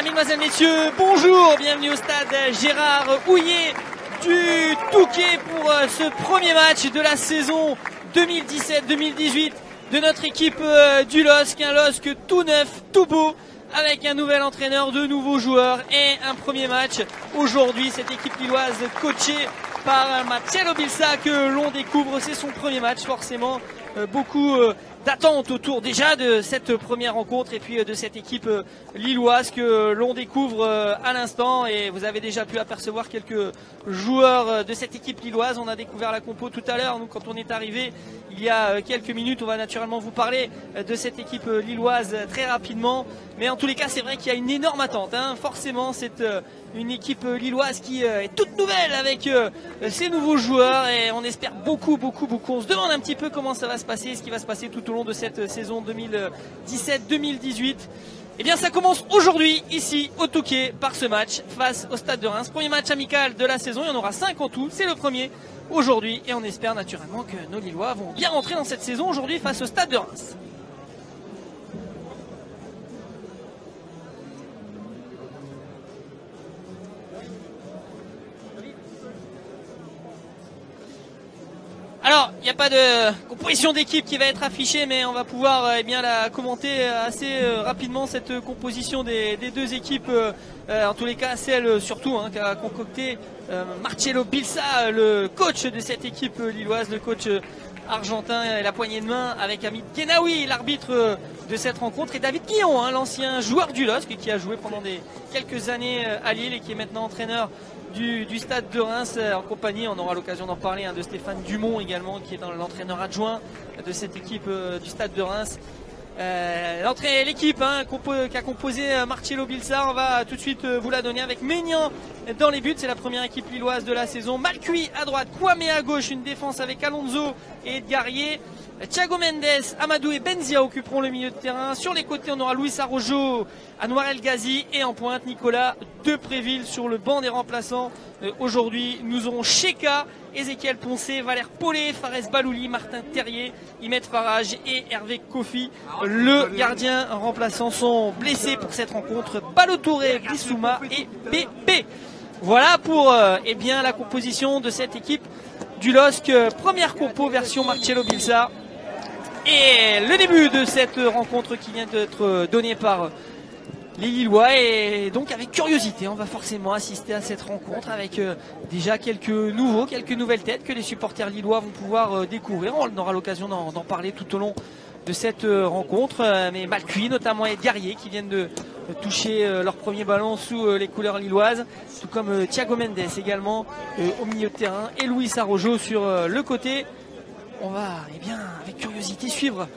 Mesdames, Mesdemoiselles, Messieurs, bonjour, bienvenue au stade Gérard Houllier du Touquet pour ce premier match de la saison 2017-2018 de notre équipe du LOSC, un LOSC tout neuf, tout beau, avec un nouvel entraîneur, de nouveaux joueurs et un premier match aujourd'hui. Cette équipe lilloise coachée par Marcelo Bielsa que l'on découvre, c'est son premier match, forcément beaucoup d'attentes autour déjà de cette première rencontre et puis de cette équipe lilloise que l'on découvre à l'instant. Et vous avez déjà pu apercevoir quelques joueurs de cette équipe lilloise. On a découvert la compo tout à l'heure, nous, quand on est arrivé il y a quelques minutes. On va naturellement vous parler de cette équipe lilloise très rapidement, mais en tous les cas c'est vrai qu'il y a une énorme attente, hein. Forcément c'est une équipe lilloise qui est toute nouvelle avec ses nouveaux joueurs et on espère beaucoup. On se demande un petit peu comment ça va se passer, ce qui va se passer tout au long de cette saison 2017-2018. Eh bien ça commence aujourd'hui ici au Touquet par ce match face au Stade de Reims. Premier match amical de la saison, il y en aura 5 en tout, c'est le premier aujourd'hui et on espère naturellement que nos Lillois vont bien rentrer dans cette saison aujourd'hui face au Stade de Reims. Alors, il n'y a pas de composition d'équipe qui va être affichée, mais on va pouvoir bien la commenter assez rapidement, cette composition des deux équipes, en tous les cas celle surtout qu'a concocté Marcelo Bielsa, le coach de cette équipe lilloise, le coach argentin et la poignée de main avec Hamid Genaoui, l'arbitre de cette rencontre, et David Guillon, l'ancien joueur du LOSC qui a joué pendant quelques années à Lille et qui est maintenant entraîneur du Stade de Reims en compagnie, on aura l'occasion d'en parler, de Stéphane Dumont également, qui est l'entraîneur adjoint de cette équipe du Stade de Reims. L'équipe qui a composé Marcelo Bielsa, on va tout de suite vous la donner avec Maignan dans les buts, c'est la première équipe lilloise de la saison. Malcuit à droite, Kwame à gauche, une défense avec Alonso et Edgarié. Thiago Mendes, Amadou et Benzia occuperont le milieu de terrain. Sur les côtés, on aura Luis Araujo, Anouar El Ghazi et en pointe Nicolas Depréville. Sur le banc des remplaçants, aujourd'hui, nous aurons Cheka, Ezequiel Poncé, Valère Paulet, Fares Balouli, Martin Terrier, Imed Farage et Hervé Kofi. Le gardien remplaçant sont blessés pour cette rencontre. Balotouré, Bissouma et Bébé. Voilà pour bien la composition de cette équipe du LOSC. Première compo version Marcelo Bielsa. Et le début de cette rencontre qui vient d'être donnée par les Lillois, et donc avec curiosité on va forcément assister à cette rencontre avec déjà quelques nouvelles têtes que les supporters lillois vont pouvoir découvrir. On aura l'occasion d'en parler tout au long de cette rencontre, mais Malcuit notamment et Guerrier qui viennent de toucher leur premier ballon sous les couleurs lilloises, tout comme Thiago Mendes également au milieu de terrain et Luis Araujo sur le côté. On va avec curiosité suivre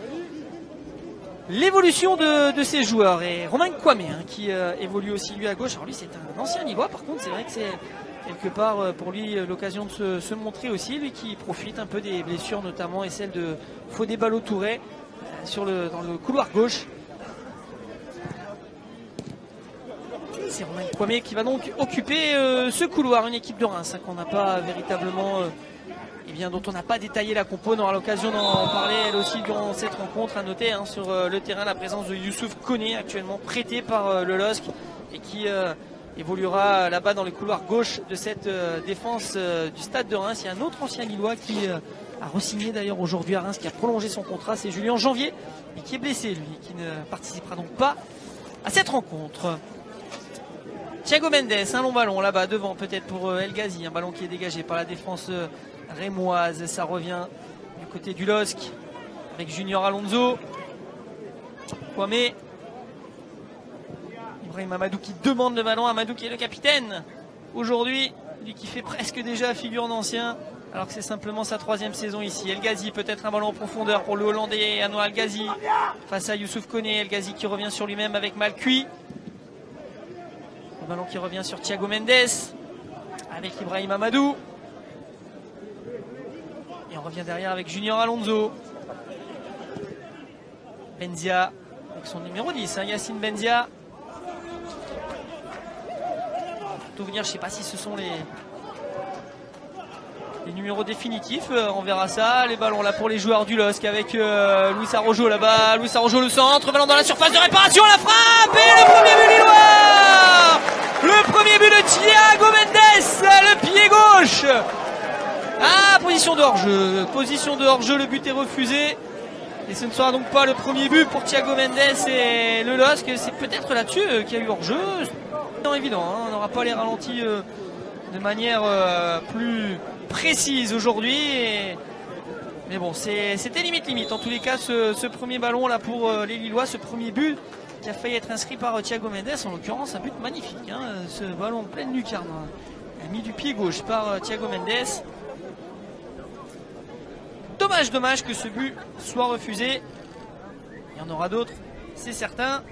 l'évolution de ces joueurs, et Romain Kwame qui évolue aussi lui à gauche. Alors lui c'est un ancien Lillois, par contre c'est vrai que c'est quelque part pour lui l'occasion de se montrer aussi, lui qui profite un peu des blessures notamment et celle de Fodé Balotouré dans le couloir gauche. C'est Romain Kwame qui va donc occuper ce couloir, une équipe de Reims qu'on n'a pas véritablement dont on n'a pas détaillé la compo. On aura l'occasion d'en parler elle aussi durant cette rencontre. À noter sur le terrain la présence de Youssouf Koné, actuellement prêté par le LOSC et qui évoluera là-bas dans le couloir gauche de cette défense du Stade de Reims. Il y a un autre ancien Lillois qui a re-signé d'ailleurs aujourd'hui à Reims, qui a prolongé son contrat, c'est Julien Janvier, et qui est blessé lui, qui ne participera donc pas à cette rencontre. Thiago Mendes, un long ballon là-bas devant peut-être pour El Ghazi, un ballon qui est dégagé par la défense rémoise. Ça revient du côté du LOSC avec Junior Alonso, Kwame, Ibrahim Amadou qui demande le ballon. Amadou qui est le capitaine aujourd'hui, lui qui fait presque déjà figure d'ancien alors que c'est simplement sa 3e saison ici. El Ghazi, peut-être un ballon en profondeur pour le Hollandais Anouar El Ghazi face à Youssouf Koné. El Ghazi qui revient sur lui-même avec Malcuit. Le ballon qui revient sur Thiago Mendes avec Ibrahim Amadou. Et on revient derrière avec Junior Alonso. Benzia avec son numéro 10, Yacine Benzia. Tout venir, je ne sais pas si ce sont les numéros définitifs, on verra ça. Les ballons là pour les joueurs du LOSC avec Luis Araujo là-bas. Luis Araujo le centre, ballon dans la surface de réparation, la frappe et le premier but lillois. le premier but de Thiago Mendes, le pied gauche. Ah, position de hors-jeu. Position de hors-jeu, le but est refusé. Et ce ne sera donc pas le premier but pour Thiago Mendes et le LOSC. C'est peut-être là-dessus qu'il y a eu hors-jeu. C'est évident, hein, on n'aura pas les ralentis de manière plus précise aujourd'hui. Mais bon, c'était limite. En tous les cas, ce premier ballon là pour les Lillois, ce premier but qui a failli être inscrit par Thiago Mendes, en l'occurrence un but magnifique. Hein, ce ballon en pleine lucarne, mis du pied gauche par Thiago Mendes. Dommage que ce but soit refusé. Il y en aura d'autres, c'est certain.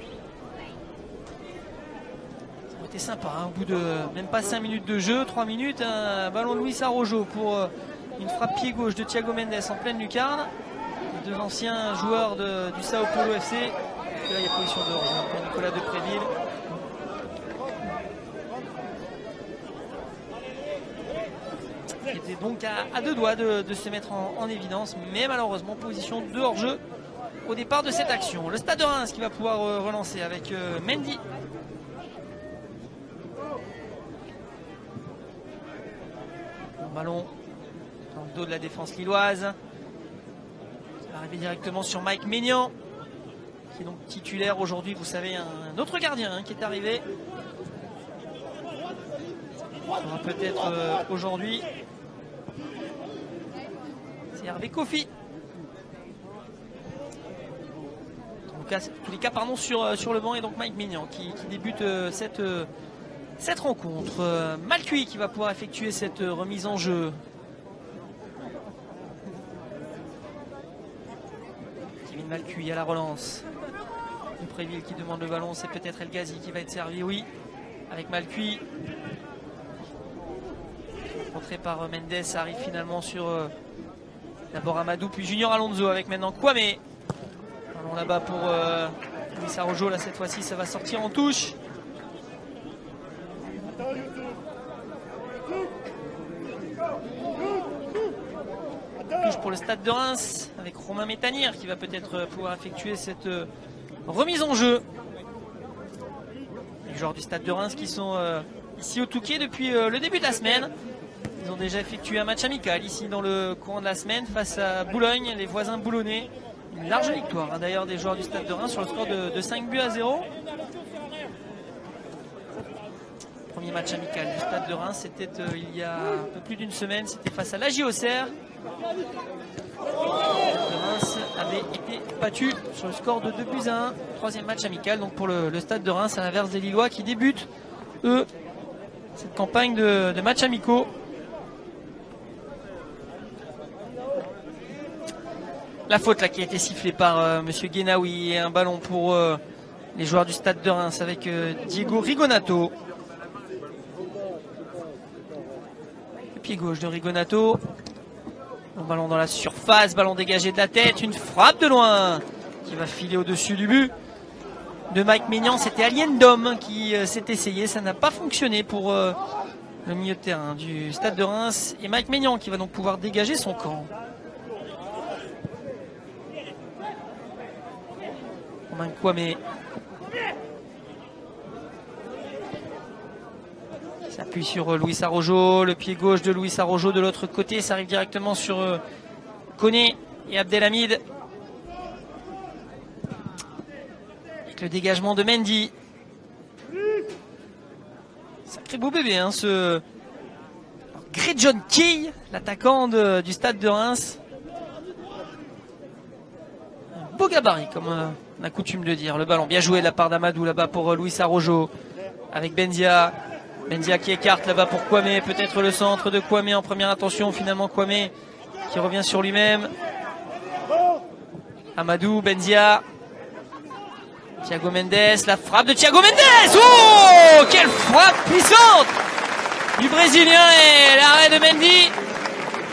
Ça aurait été sympa, hein, au bout de même pas 5 minutes de jeu, 3 minutes, un ballon de Luis Araujo pour une frappe pied gauche de Thiago Mendes en pleine lucarne. Les deux anciens joueurs du Sao Paulo FC. Là, il y a position de hors-jeu pour Nicolas Depréville. Qui était donc à deux doigts de se mettre en évidence, mais malheureusement position de hors-jeu au départ de cette action. Le Stade de Reims qui va pouvoir relancer avec Mendy. Un ballon dans le dos de la défense lilloise. Ça va arriver directement sur Mike Maignan, qui est donc titulaire aujourd'hui. Vous savez, un autre gardien qui est arrivé. Peut-être aujourd'hui. C'est Hervé Kofi. En tous les cas, pardon, sur le banc, et donc Mike Maignan qui débute cette rencontre. Malcuit qui va pouvoir effectuer cette remise en jeu. Kevin Malcuit à la relance. Dupréville qui demande le ballon, c'est peut-être El Ghazi qui va être servi, oui, avec Malcuit. Rentré par Mendes, ça arrive finalement sur d'abord Amadou, puis Junior Alonso avec maintenant Kwame. Allons là-bas pour Luis Araujo, là cette fois-ci ça va sortir en touche. Touche pour le Stade de Reims avec Romain Métanire qui va peut-être pouvoir effectuer cette remise en jeu. Les joueurs du Stade de Reims qui sont ici au Touquet depuis le début de la semaine. Ils ont déjà effectué un match amical ici dans le courant de la semaine face à Boulogne, les voisins boulonnais. Une large victoire d'ailleurs des joueurs du Stade de Reims sur le score de 5 buts à 0. Premier match amical du Stade de Reims, c'était il y a un peu plus d'une semaine, c'était face à l'AJ Auxerre. Le Stade de Reims avait été battu sur le score de 2 buts à 1. Troisième match amical donc pour le Stade de Reims, à l'inverse des Lillois qui débutent, eux, cette campagne de matchs amicaux. La faute là qui a été sifflée par Monsieur Guénaoui, et un ballon pour les joueurs du Stade de Reims avec Diego Rigonato. Le pied gauche de Rigonato. Un ballon dans la surface, ballon dégagé de la tête, une frappe de loin qui va filer au-dessus du but de Mike Maignan. C'était Aliendom qui s'est essayé, ça n'a pas fonctionné pour le milieu de terrain du Stade de Reims. Et Mike Maignan qui va donc pouvoir dégager son camp. Kwame s'appuie sur Luis Araujo, le pied gauche de Luis Araujo de l'autre côté, ça arrive directement sur Koné et Abdelhamid avec le dégagement de Mendy. Sacré beau bébé hein, ce Grejon Key, l'attaquant du Stade de Reims. Un beau gabarit comme on a coutume de dire. Le ballon bien joué de la part d'Amadou là-bas pour Luis Araujo avec Benzia. Benzia qui écarte là-bas pour Kwame. Peut-être le centre de Kwame en première intention. Finalement Kwame qui revient sur lui-même. Amadou, Benzia. Thiago Mendes. La frappe de Thiago Mendes. Oh, quelle frappe puissante du Brésilien, et l'arrêt de Mendy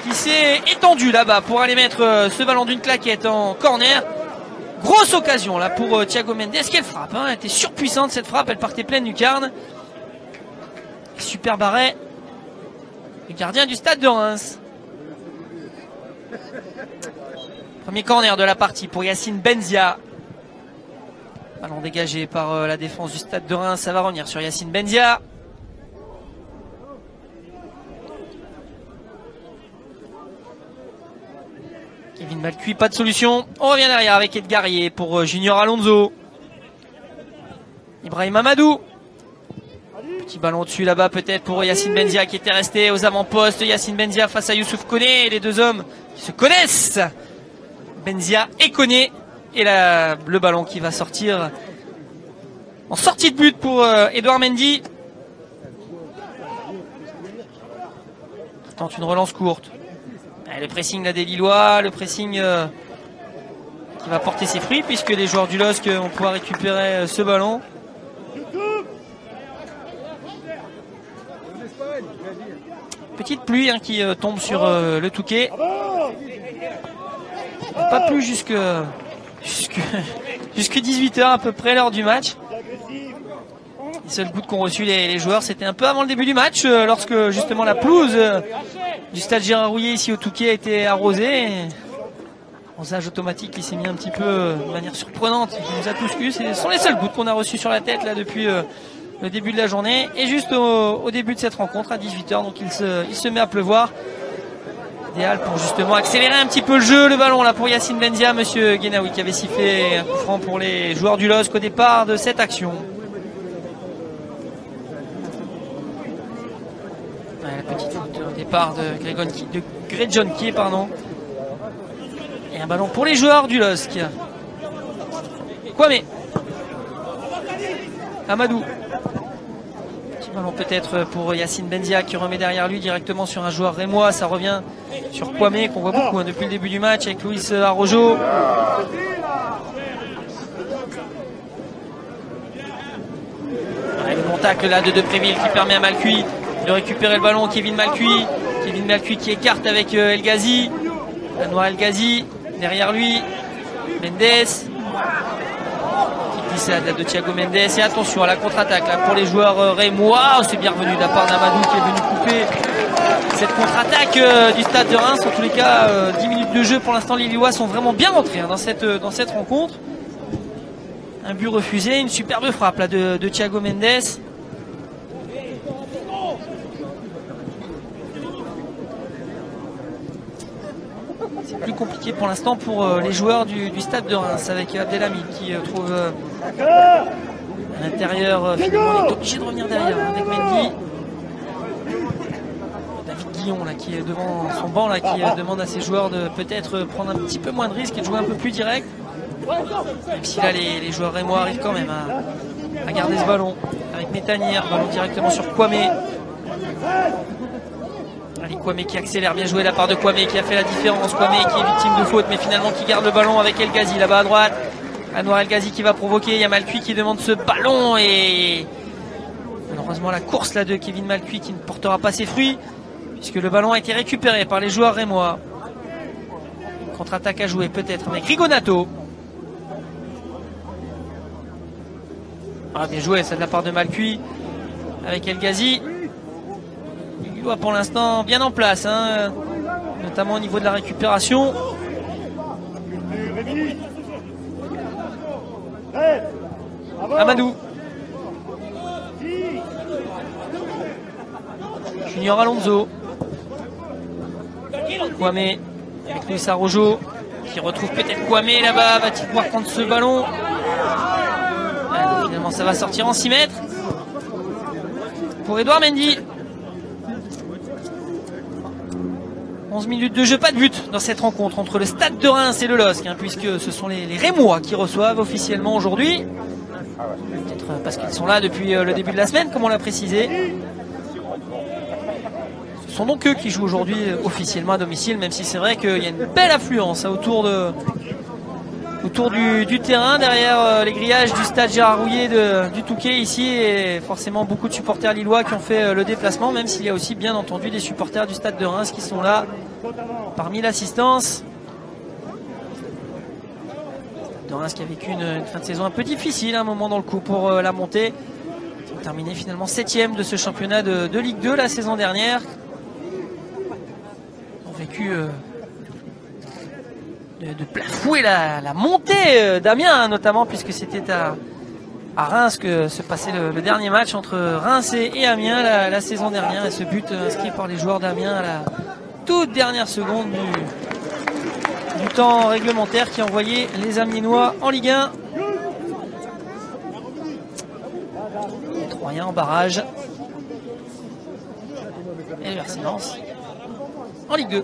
qui s'est étendu là-bas pour aller mettre ce ballon d'une claquette en corner. Grosse occasion là pour Thiago Mendes. Quelle frappe hein. Elle était surpuissante cette frappe. Elle partait pleine lucarne. Super arrêt du gardien du Stade de Reims. Premier corner de la partie pour Yacine Benzia. Ballon dégagé par la défense du Stade de Reims. Ça va revenir sur Yacine Benzia. Kevin Malcuit, pas de solution. On revient derrière avec Edgarier pour Junior Alonso. Ibrahim Amadou. Petit ballon au-dessus là-bas peut-être pour Yacine Benzia qui était resté aux avant-postes. Yacine Benzia face à Youssouf Koné. Les deux hommes qui se connaissent. Benzia et Koné. Et là, le ballon qui va sortir en sortie de but pour Edouard Mendy. Il tente une relance courte. Et le pressing là des Lillois. Le pressing qui va porter ses fruits puisque les joueurs du LOSC vont pouvoir récupérer ce ballon. Petite pluie qui tombe sur le Touquet. Pas plus jusque 18 h à peu près l'heure du match. Les seuls gouttes qu'ont reçu les joueurs, c'était un peu avant le début du match, lorsque justement la pelouse du stade Gérard Rouillet ici au Touquet a été arrosée. Arrosage automatique qui s'est mis un petit peu de manière surprenante. Il nous a tous eu. Ce sont les seules gouttes qu'on a reçues sur la tête là depuis le début de la journée. Et juste au début de cette rencontre à 18 h, donc il se met à pleuvoir. Idéal pour justement accélérer un petit peu le jeu. Le ballon là pour Yacine Benzia, monsieur Guénaoui qui avait sifflé un coup franc pour les joueurs du LOSC au départ de cette action. Ouais, la petite faute au départ de Grejonki, pardon. Et un ballon pour les joueurs du LOSC. Kwame. Amadou. Petit ballon peut-être pour Yacine Benzia qui remet derrière lui directement sur un joueur rémois. Ça revient sur Kwame qu'on voit beaucoup depuis le début du match avec Luis Arrojo. Ouais, le bon tacle là de Depréville qui permet à Malcuit de récupérer le ballon. Kevin Malcuit qui écarte avec El Ghazi. Anouar El Ghazi derrière lui. Mendes. De Thiago Mendes et attention à la contre-attaque là pour les joueurs rémois. C'est bien revenu de la part d'Amadou qui est venu couper cette contre-attaque du stade de Reims. En tous les cas 10 minutes de jeu pour l'instant. Les Lillois sont vraiment bien rentrés dans cette rencontre. Un but refusé, une superbe frappe là de Thiago Mendes. C'est plus compliqué pour l'instant pour les joueurs du stade de Reims avec Abdelhamid qui trouve à l'intérieur. Finalement, il est obligé de revenir derrière avec Mendy. David Guillon là, qui est devant son banc là, qui demande à ses joueurs de peut-être prendre un petit peu moins de risques et de jouer un peu plus direct. Même si là les joueurs rémois arrivent quand même à garder ce ballon avec Métanir, ballon directement sur Kwame. Allez, Kwame qui accélère, bien joué la part de Kwame qui a fait la différence. Kwame qui est victime de faute mais finalement qui garde le ballon avec El Ghazi là-bas à droite. Anouar El Ghazi qui va provoquer, il y a Malcuit qui demande ce ballon et malheureusement la course là de Kevin Malcuit qui ne portera pas ses fruits puisque le ballon a été récupéré par les joueurs rémois. Contre-attaque à jouer peut-être avec Rigonato. Ah, bien joué ça de la part de Malcuit avec El Ghazi. Il doit pour l'instant bien en place, notamment au niveau de la récupération. Amadou. Junior Alonso. Kwame avec Luis Arrojo qui retrouve peut-être Kwame là-bas. Va-t-il pouvoir prendre ce ballon? Finalement ça va sortir en 6 mètres pour Edouard Mendy. 11 minutes de jeu, pas de but dans cette rencontre entre le Stade de Reims et le LOSC, puisque ce sont les Rémois qui reçoivent officiellement aujourd'hui. Peut-être parce qu'ils sont là depuis le début de la semaine, comme on l'a précisé. Ce sont donc eux qui jouent aujourd'hui officiellement à domicile, même si c'est vrai qu'il y a une belle affluence autour du terrain, derrière les grillages du stade Gérard Rouillet du Touquet ici, et forcément beaucoup de supporters lillois qui ont fait le déplacement, même s'il y a aussi bien entendu des supporters du stade de Reims qui sont là parmi l'assistance. De Reims qui a vécu une fin de saison un peu difficile, un moment dans le coup pour la montée. Ils ont terminé finalement 7e de ce championnat de Ligue 2 la saison dernière. Ils ont vécu de plein fouet la montée d'Amiens, notamment puisque c'était à Reims que se passait le dernier match entre Reims et Amiens la saison dernière, et ce but inscrit par les joueurs d'Amiens à la toute dernière seconde du temps réglementaire qui a envoyé les Amiénois en Ligue 1. Les Troyens en barrage. Et le RC Lens en Ligue 2.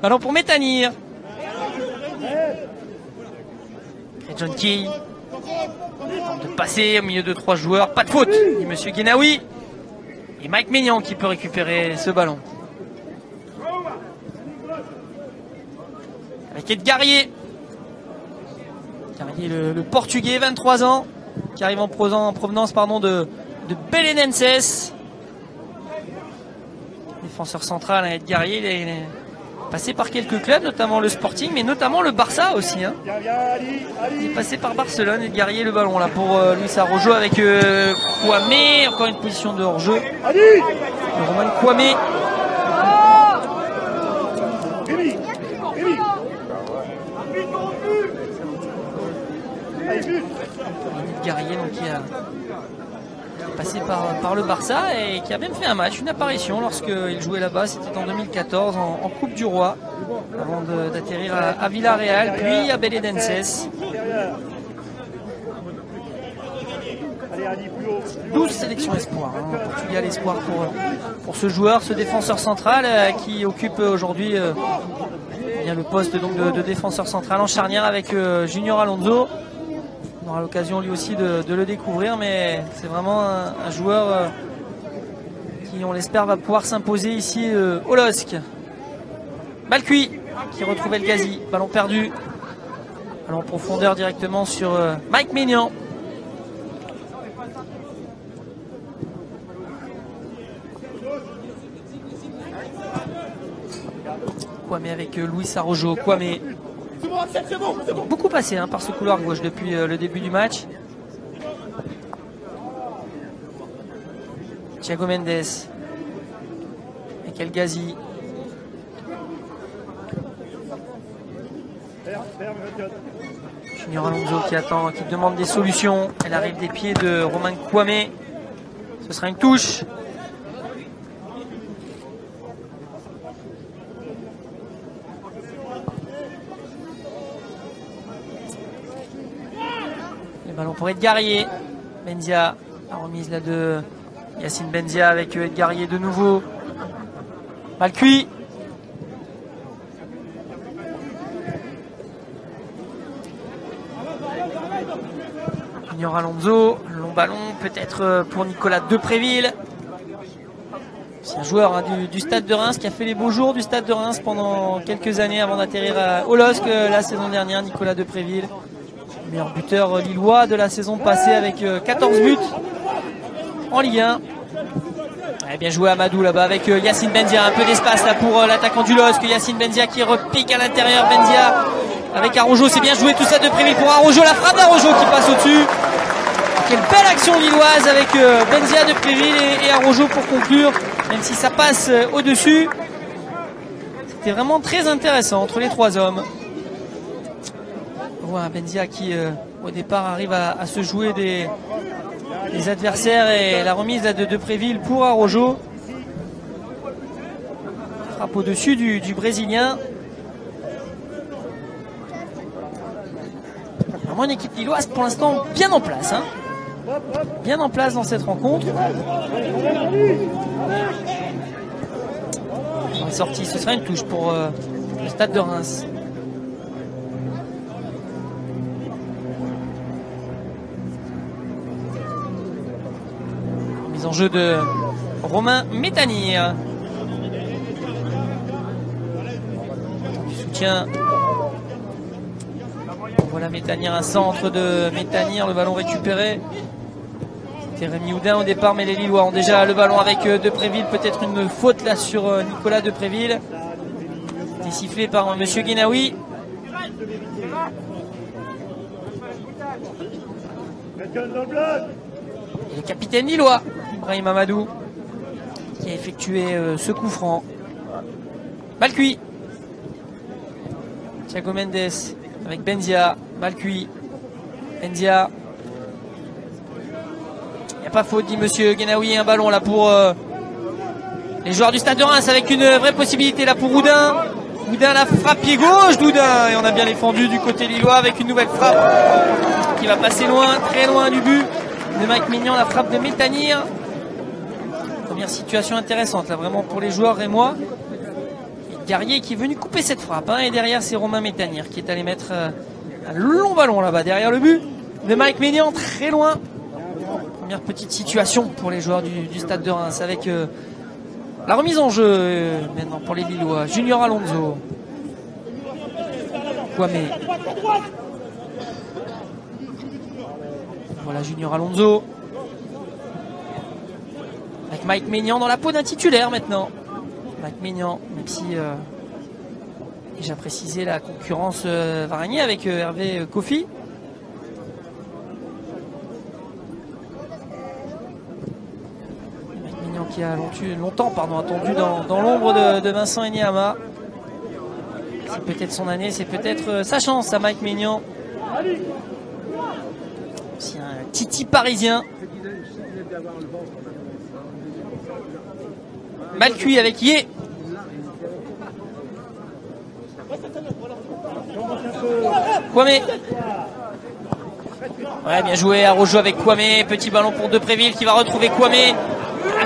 Ballon pour Métanire. John Key tente de passer au milieu de 3 joueurs. Pas de faute, dit Monsieur Guénaoui. Et Mike Maignan qui peut récupérer ce ballon. Avec Edgarié. Edgarié, le Portugais, 23 ans, qui arrive en provenance de Belenenses. Défenseur central, hein, Edgarié, il est passé par quelques clubs, notamment le Sporting, mais notamment le Barça aussi. Hein. Il est passé par Barcelone. Edgarié, le ballon là pour Luis Araujo avec Kwame. Encore une position de hors-jeu. Romain Kwame. Edgarié donc, qui a passé par le Barça et qui a même fait un match, une apparition lorsqu'il jouait là-bas. C'était en 2014 en Coupe du Roi, avant d'atterrir à Villarreal, puis à Belenenses. 12 sélections espoirs, hein, Portugal espoir pour ce joueur, ce défenseur central qui occupe aujourd'hui le poste donc, de défenseur central en charnière avec Junior Alonso. On aura l'occasion lui aussi de le découvrir, mais c'est vraiment un joueur qui, on l'espère, va pouvoir s'imposer ici au LOSC. Balcuit qui retrouve El Ghazi, ballon perdu. Ballon en profondeur directement sur Mike Maignan. Kwame avec Luis Araujo. Kwame. Beaucoup passé par ce couloir gauche depuis le début du match. Thiago Mendes avec El Ghazi. Junior Alonso qui attend, qui demande des solutions. Elle arrive des pieds de Romain Kwame. Ce sera une touche. Ballon pour Edgarié. Benzia, la remise là de Yacine Benzia avec Edgarié de nouveau. Mal cuit. Junior Alonso, long ballon peut-être pour Nicolas Depréville. C'est un joueur du Stade de Reims qui a fait les beaux jours du Stade de Reims pendant quelques années avant d'atterrir au LOSC la saison dernière. Nicolas Depréville, meilleur buteur lillois de la saison passée avec 14 buts en Ligue 1. Et bien joué Amadou là-bas avec Yacine Benzia. Un peu d'espace là pour l'attaquant du LOSC. Yacine Benzia qui repique à l'intérieur. Benzia avec Araujo. C'est bien joué tout ça de Préville pour Araujo. La frappe d'Araujo qui passe au-dessus. Quelle belle action lilloise avec Benzia de Préville et Araujo pour conclure. Même si ça passe au-dessus. C'était vraiment très intéressant entre les trois hommes. Voilà, Benzia qui au départ arrive à se jouer des adversaires et la remise là, de Depréville pour Araujo. Frappe au-dessus du Brésilien. Vraiment une équipe lilloise pour l'instant bien en place. Hein. Bien en place dans cette rencontre. En sortie, ce sera une touche pour le Stade de Reims. Mise en jeu de Romain Métanire. Du soutien. Voilà Métanire, un centre de Métanire, le ballon récupéré. C'était Rémi Houdin au départ, mais les Lillois ont déjà le ballon avec Depréville. Peut-être une faute là sur Nicolas Depréville. C'était sifflé par Monsieur Guénaoui. Et le capitaine lillois, Ibrahim Amadou, qui a effectué ce coup franc. Mal cuit. Thiago Mendes avec Benzia. Mal cuit. Benzia. Il n'y a pas faute, dit Monsieur Guénaoui. Un ballon là pour Les joueurs du Stade de Reims avec une vraie possibilité là pour Houdin. Houdin la frappe pied gauche d'Houdin. Et on a bien défendu du côté lillois avec une nouvelle frappe qui va passer loin, très loin du but de Mike Maignan, la frappe de Métanire. Première situation intéressante là vraiment pour les joueurs rémois. Et Guerrier qui est venu couper cette frappe. Et derrière c'est Romain Métanire qui est allé mettre un long ballon là-bas derrière le but de Mike Maignan, très loin. Première petite situation pour les joueurs du Stade de Reims avec la remise en jeu maintenant pour les Lillois. Junior Alonso. Kwame. Voilà Junior Alonso. Avec Mike Maignan dans la peau d'un titulaire maintenant. Mike Maignan, même si déjà précisé la concurrence va régner avec Hervé Kofi. Qui a longtemps attendu dans l'ombre de Vincent Enyama. C'est peut-être son année, c'est peut-être sa chance à Mike Maignan. C'est un titi parisien. Mal cuit avec Yé. Kwame. Ouais, bien joué à rejouer avec Kwame. Petit ballon pour Depréville qui va retrouver Kwame.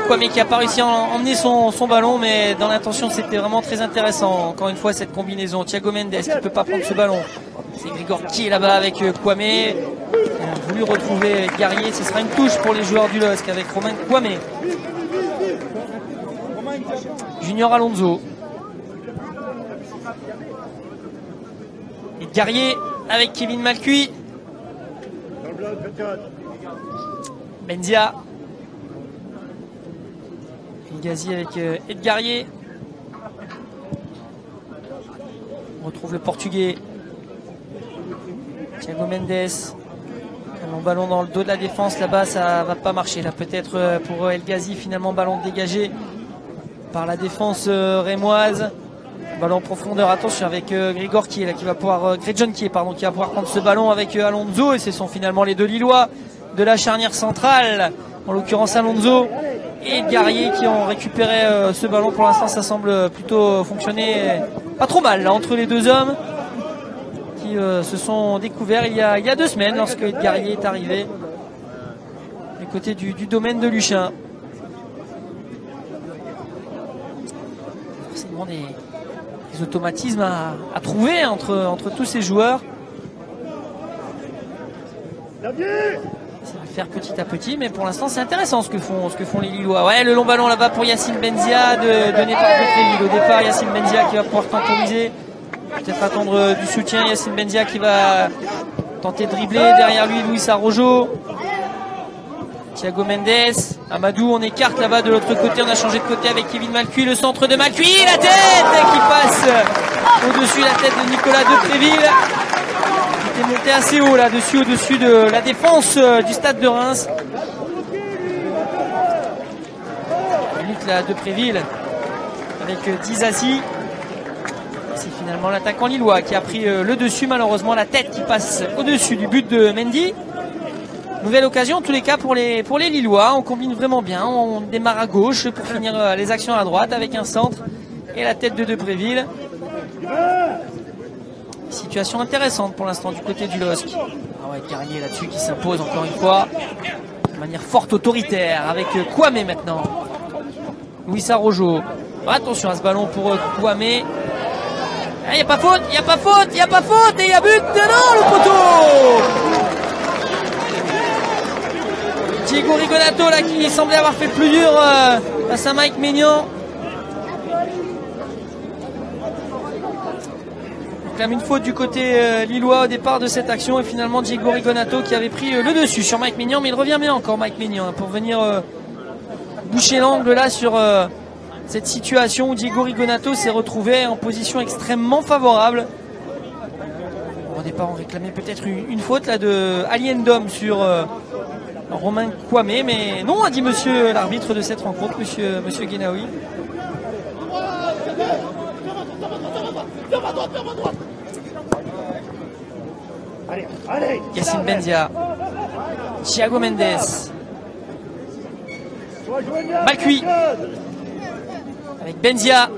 Kwame qui n'a pas réussi à emmener son ballon, mais dans l'intention c'était vraiment très intéressant. Encore une fois cette combinaison. Thiago Mendes qui ne peut pas prendre ce ballon. C'est Grigor qui est là-bas avec Kwame. Il a voulu retrouver Guerrier. Ce sera une touche pour les joueurs du LOSC avec Romain Kwame. Junior Alonso. Et Guerrier avec Kevin Malcuit. Benzia. Gazi avec Edgarier. On retrouve le portugais Thiago Mendes. Un long ballon dans le dos de la défense là-bas, ça va pas marcher là peut-être pour El Ghazi. Finalement ballon dégagé par la défense rémoise. Ballon en profondeur, attention avec Grigor qui est là, qui va pouvoir Grejon qui va pouvoir prendre ce ballon avec Alonso, et ce sont finalement les deux Lillois de la charnière centrale, en l'occurrence Alonso et Guerrier qui ont récupéré ce ballon. Pour l'instant ça semble plutôt fonctionner pas trop mal là, entre les deux hommes qui se sont découverts il y a 2 semaines lorsque Guerrier est arrivé du côté du domaine de Luchin. Forcément des automatismes à trouver entre tous ces joueurs. Ça va faire petit à petit, mais pour l'instant c'est intéressant ce que font les Lillois. Ouais, le long ballon là-bas pour Yacine Benzia donné par Depréville. Au départ Yacine Benzia qui va pouvoir temporiser, peut-être attendre du soutien. Yacine Benzia qui va tenter de dribbler, derrière lui Luis Arrojo, Thiago Mendes, Amadou. On écarte là-bas de l'autre côté, on a changé de côté avec Kevin Malcuit, le centre de Malcuit, la tête qui passe au-dessus, la tête de Nicolas Depréville qui était monté assez haut là-dessus, au-dessus de la défense du Stade de Reims. Lutte là Depréville avec Dizazi. C'est finalement l'attaquant lillois qui a pris le dessus, malheureusement la tête qui passe au-dessus du but de Mendy. Nouvelle occasion en tous les cas pour les Lillois. On combine vraiment bien, on démarre à gauche pour finir les actions à droite avec un centre et la tête de Depréville. Situation intéressante pour l'instant du côté du LOSC. Ah ouais, Guerrier là-dessus qui s'impose encore une fois de manière forte, autoritaire, avec Kwame maintenant. Luis Arrojo. Attention à ce ballon pour Kwame. Il n'y a pas faute, il n'y a pas faute, il n'y a pas faute, et il y a but dedans, le poteau. Diego Rigonato là qui semblait avoir fait le plus dur face à Mike Maignan. On réclame une faute du côté lillois au départ de cette action, et finalement Diego Rigonato qui avait pris le dessus sur Mike Maignan, mais il revient bien encore Mike Maignan pour venir boucher l'angle là sur cette situation où Diego Rigonato s'est retrouvé en position extrêmement favorable. Au départ on réclamait peut-être une faute là de Aliendom sur Romain Kwame, mais non, a dit monsieur l'arbitre de cette rencontre, monsieur Guénaoui. Yacine Benzia, Thiago Mendes, Malcuit, avec Benzia.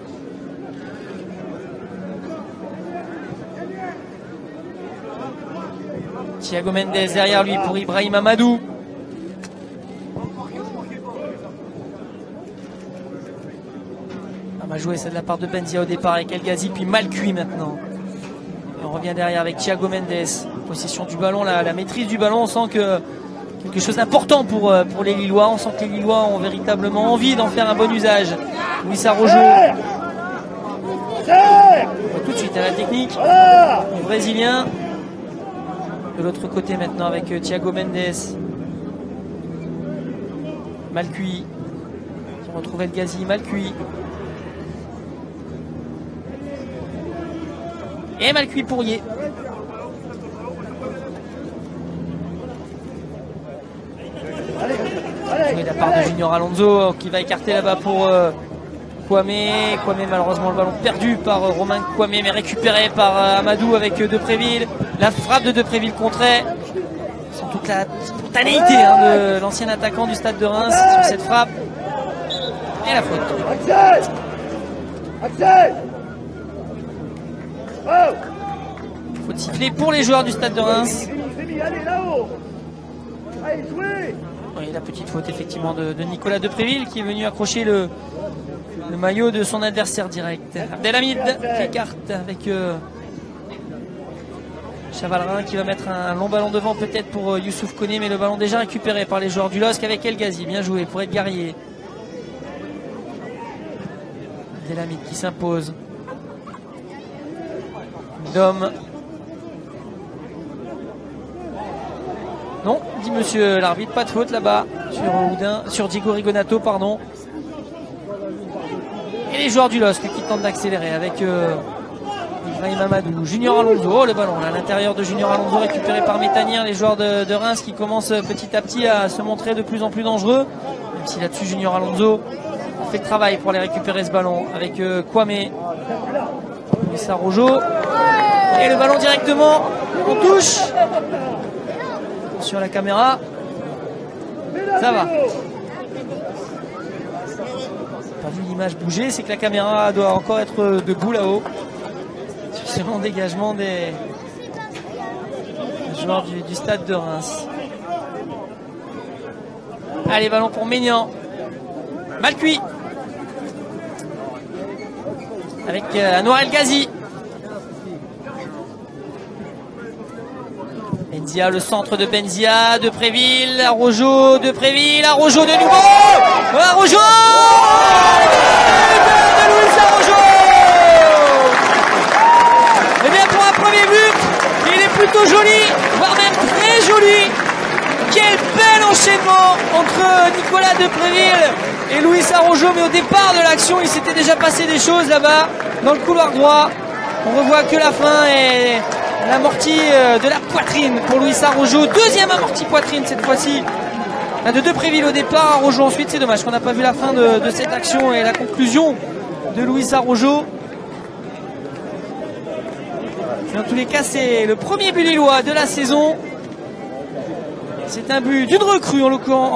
Thiago Mendes derrière lui pour Ibrahim Amadou. On va jouer ça de la part de Benzia au départ avec El Ghazi, puis Malcuit maintenant. Et on revient derrière avec Thiago Mendes. Possession du ballon, la maîtrise du ballon. On sent que quelque chose d'important pour les Lillois. On sent que les Lillois ont véritablement envie d'en faire un bon usage. Luis Araujo. Tout de suite à la technique. Le Brésilien. De l'autre côté maintenant avec Thiago Mendes. Malcuit. On retrouve El Ghazi, Malcuit. Et Malcuit Pourrier. Et de la part de Junior Alonso qui va écarter là-bas pour Kwame. Kwame, malheureusement le ballon perdu par Romain Kwame, mais récupéré par Amadou avec Depréville. La frappe de Depréville contrée. Sans toute la spontanéité de l'ancien attaquant du Stade de Reims sur cette frappe. Et la faute. Faute sifflée pour les joueurs du Stade de Reims. Oui, la petite faute effectivement de Nicolas Depréville qui est venu accrocher le maillot de son adversaire direct. Abdelhamid qui écarte avec Chavalrin qui va mettre un long ballon devant peut-être pour Youssouf Koné, mais le ballon déjà récupéré par les joueurs du LOSC avec El Ghazi. Bien joué pour Edgar Guerrier. Abdelhamid qui s'impose. Dom. Non, dit monsieur l'arbitre, pas de faute là-bas sur Diego Rigonato, pardon. Et les joueurs du LOSC qui tentent d'accélérer avec Ibrahim Amadou, Junior Alonso. Oh, le ballon à l'intérieur de Junior Alonso récupéré par Métanir. Les joueurs de Reims qui commencent petit à petit à se montrer de plus en plus dangereux. Même si là-dessus Junior Alonso fait le travail pour aller récupérer ce ballon avec Kwame. Luis Araujo. Et le ballon directement en touche. Sur la caméra, ça va. Pas vu l'image bouger, c'est que la caméra doit encore être debout là-haut. Sur ce long dégagement des joueurs du Stade de Reims. Allez, ballon pour Maignan. Malcuit. Avec Anouar El Ghazi. Benzia, le centre de Benzia, Depréville, Araujo, Depréville, Araujo de nouveau, Araujo de Luis Araujo. Et bien pour un premier but, il est plutôt joli, voire même très joli. Quel bel enchaînement entre Nicolas Depréville et Luis Araujo, mais au départ de l'action, il s'était déjà passé des choses là-bas, dans le couloir droit. On revoit que la fin est l'amorti de la poitrine pour Luis Araujo. Deuxième amorti poitrine cette fois-ci de Depréville au départ, Araujo ensuite. C'est dommage qu'on n'a pas vu la fin de cette action et la conclusion de Luis Araujo. Dans tous les cas, c'est le premier but lillois de la saison. C'est un but d'une recrue en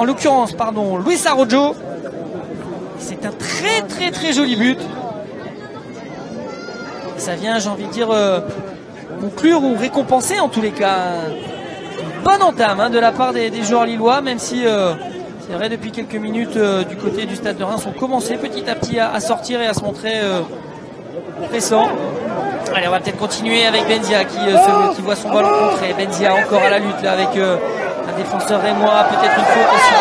l'occurrence, Luis Araujo. C'est un très très très joli but. Ça vient, j'ai envie de dire, conclure ou récompenser en tous les cas une bonne entame de la part des joueurs lillois, même si c'est vrai depuis quelques minutes du côté du Stade de Reims ont commencé petit à petit à sortir et à se montrer pressants. Allez, on va peut-être continuer avec Benzia qui voit son ballon contré. Benzia encore à la lutte là avec un défenseur rémois, peut-être une faute aussi.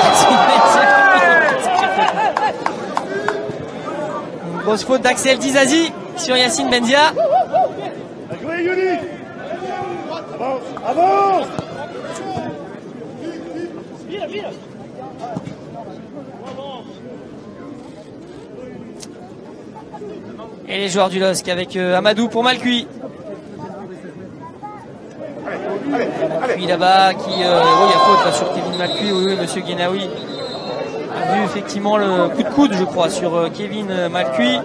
Une grosse faute d'Axel Dizazi sur Yacine Benzia. Avance. Et les joueurs du LOSC avec Amadou pour Malcuit. Malcuit là-bas qui... il y a faute là, sur Kevin Malcuit. Oui, monsieur Guénaoui a vu effectivement le coup de coude, je crois, sur Kevin Malcuit.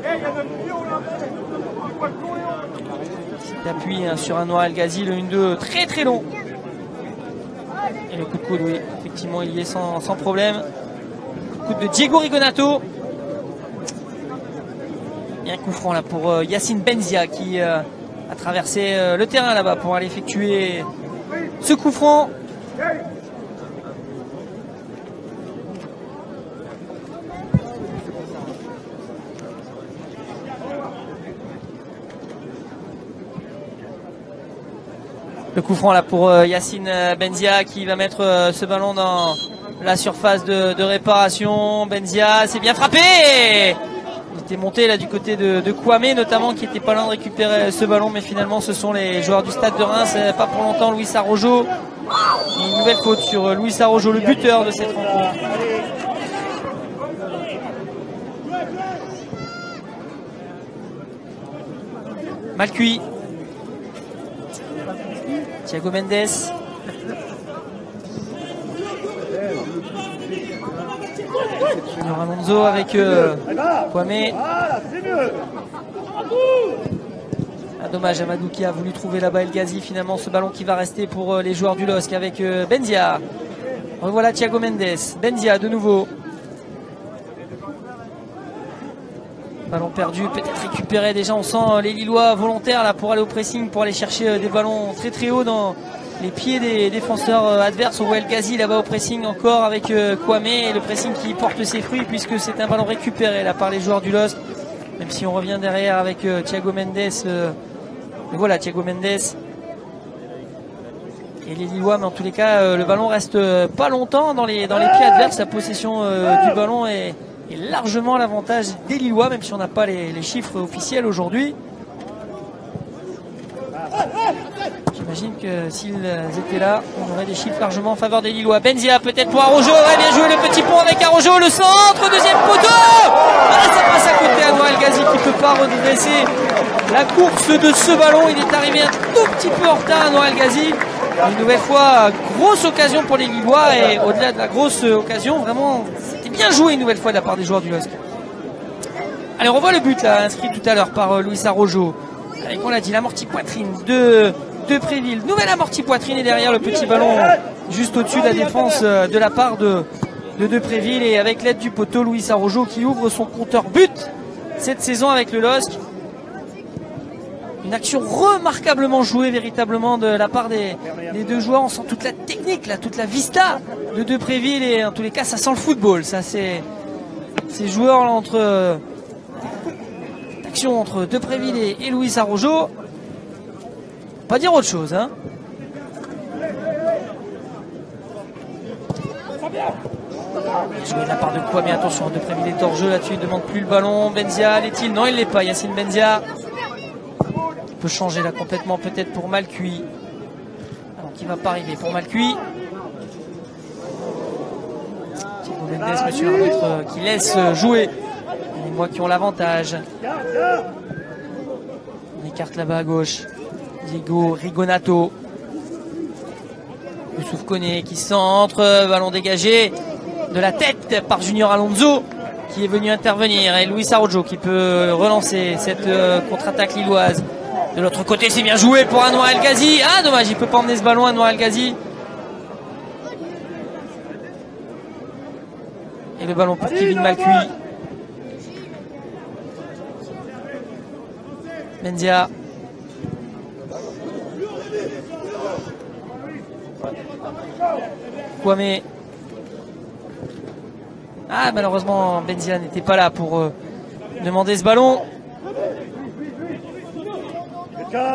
D'appui sur Anouar El Ghazi, le 1-2 très très long. Et le coup de coude, oui, effectivement, il y est sans problème. Le coup de Diego Rigonato. Il y a un coup franc là pour Yacine Benzia qui a traversé le terrain là-bas pour aller effectuer ce coup franc. Le coup franc là pour Yacine Benzia qui va mettre ce ballon dans la surface de réparation. Benzia, c'est bien frappé. Il était monté là du côté de Kwame notamment, qui était pas loin de récupérer ce ballon, mais finalement ce sont les joueurs du Stade de Reims. Pas pour longtemps, Luis Arrojo. Une nouvelle faute sur Luis Arrojo, le buteur de cette rencontre. Mal cuit. Thiago Mendes. Junior Alonso avec Kwame. Dommage, Amadou qui a voulu trouver là-bas El Ghazi. Finalement, ce ballon qui va rester pour les joueurs du LOSC avec Benzia. Revoilà Thiago Mendes. Benzia de nouveau. Ballon perdu, peut-être récupéré. Déjà, on sent les Lillois volontaires là pour aller au pressing, pour aller chercher des ballons très très hauts dans les pieds des défenseurs adverses. On voit El Ghazi là-bas au pressing encore avec Kwame, et le pressing qui porte ses fruits puisque c'est un ballon récupéré là par les joueurs du LOSC. Même si on revient derrière avec Thiago Mendes. Voilà Thiago Mendes et les Lillois, mais en tous les cas le ballon reste pas longtemps dans les pieds adverses. La possession du ballon est largement l'avantage des Lillois, même si on n'a pas les chiffres officiels aujourd'hui. J'imagine que s'ils étaient là, on aurait des chiffres largement en faveur des Lillois. Benzia peut-être pour Arrojo, ouais, bien joué le petit pont avec Arrojo, le centre, deuxième poteau. Ah, ça passe à côté à Noël Ghazi qui ne peut pas redresser la course de ce ballon. Il est arrivé un tout petit peu en retard à Noël Ghazi. Une nouvelle fois, grosse occasion pour les Lillois, et au-delà de la grosse occasion, vraiment, c'était bien joué une nouvelle fois de la part des joueurs du LOSC. Allez, on revoit le but là, inscrit tout à l'heure par Luis Arrojo. Avec, on l'a dit, l'amorti poitrine de Préville. Nouvelle amorti poitrine, et derrière le petit ballon juste au-dessus de la défense de la part de Préville, et avec l'aide du poteau, Luis Arrojo qui ouvre son compteur but cette saison avec le LOSC. Une action remarquablement jouée véritablement de la part des deux joueurs. On sent toute la technique, là, toute la vista de Préville, et en tous les cas ça sent le football. Ça, c'est ces joueurs là, entre action entre Depréville et Luis Arrojo. Pas dire autre chose, hein. Joué de la part de Kwame, mais attention, Depréville est hors jeu là-dessus, il ne demande plus le ballon. Benzia l'est-il? Non, il ne l'est pas. Yacine Benzia peut changer là complètement, peut-être pour Malcuit. Alors qui va pas arriver pour Malcuit. Thiago Mendes, monsieur l'arbitre, qui laisse jouer les Mois qui ont l'avantage. On écarte là-bas à gauche Diego Rigonato. Youssouf Koné qui centre, ballon dégagé de la tête par Junior Alonso qui est venu intervenir, et Luis Arrojo qui peut relancer cette contre-attaque lilloise. De l'autre côté, c'est bien joué pour Anouar El Ghazi. Ah, dommage, il ne peut pas emmener ce ballon, Anouar El Ghazi. Et le ballon pour Kevin Malcuit. Benzia. Kwame. Ah, malheureusement, Benzia n'était pas là pour demander ce ballon.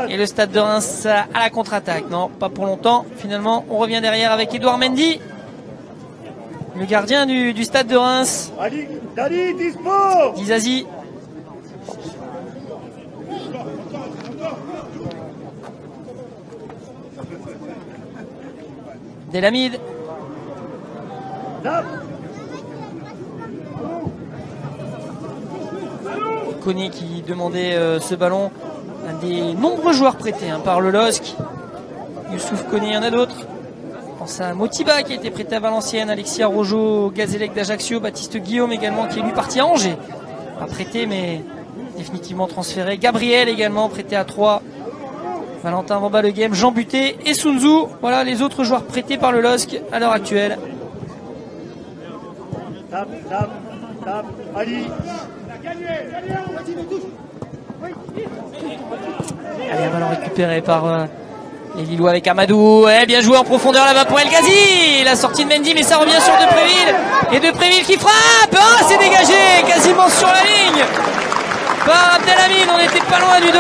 Et le Stade de Reims à la contre-attaque. Non, pas pour longtemps. Finalement, on revient derrière avec Edouard Mendy, le gardien du Stade de Reims. Dizazi. Delamide. Koné qui demandait ce ballon. Un des nombreux joueurs prêtés par le LOSC. Youssouf Koné, il y en a d'autres. Je pense à Motiba qui a été prêté à Valenciennes, Alexis Arrojo, Gazélec d'Ajaccio, Baptiste Guillaume également qui est lui parti à Angers. Pas prêté mais définitivement transféré. Gabriel également prêté à 3. Valentin Vamba le game, Jean Buté et Sunzu. Voilà les autres joueurs prêtés par le LOSC à l'heure actuelle. Allez, un ballon récupéré par les Lillois avec Amadou. Bien joué en profondeur là-bas pour El Ghazi. La sortie de Mendy, mais ça revient sur Depréville. Et Depréville qui frappe. Ah, c'est dégagé quasiment sur la ligne par Abdelhamid. On n'était pas loin du 2-0.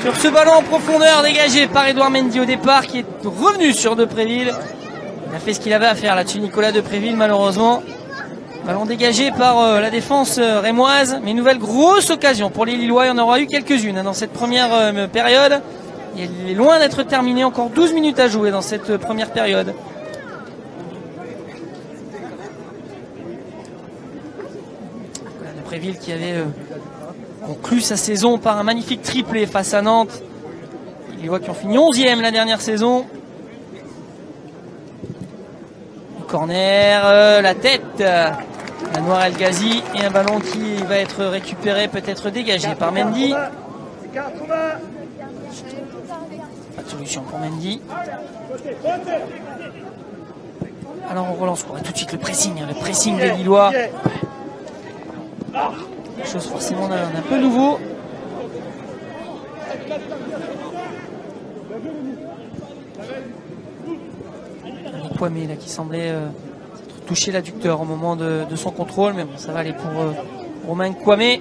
Sur ce ballon en profondeur dégagé par Edouard Mendy au départ, qui est revenu sur Depréville. Il a fait ce qu'il avait à faire là-dessus, Nicolas Depréville, malheureusement. Ballon dégagé par la défense rémoise, mais une nouvelle grosse occasion pour les Lillois. Il y en aura eu quelques-unes dans cette première période. Il est loin d'être terminé, encore 12 minutes à jouer dans cette première période. Voilà, Depréville qui avait conclu sa saison par un magnifique triplé face à Nantes. Les Lillois qui ont fini 11e la dernière saison. Le corner, la tête. Anouar El Ghazi et un ballon qui va être récupéré, peut-être dégagé par Mendy. Pas de solution pour Mendy. Alors on relance quoi, tout de suite le pressing des Lillois. Quelque chose forcément d'un peu nouveau. Kwame là qui semblait toucher l'adducteur au moment de son contrôle, mais bon, ça va aller pour Romain Kwame.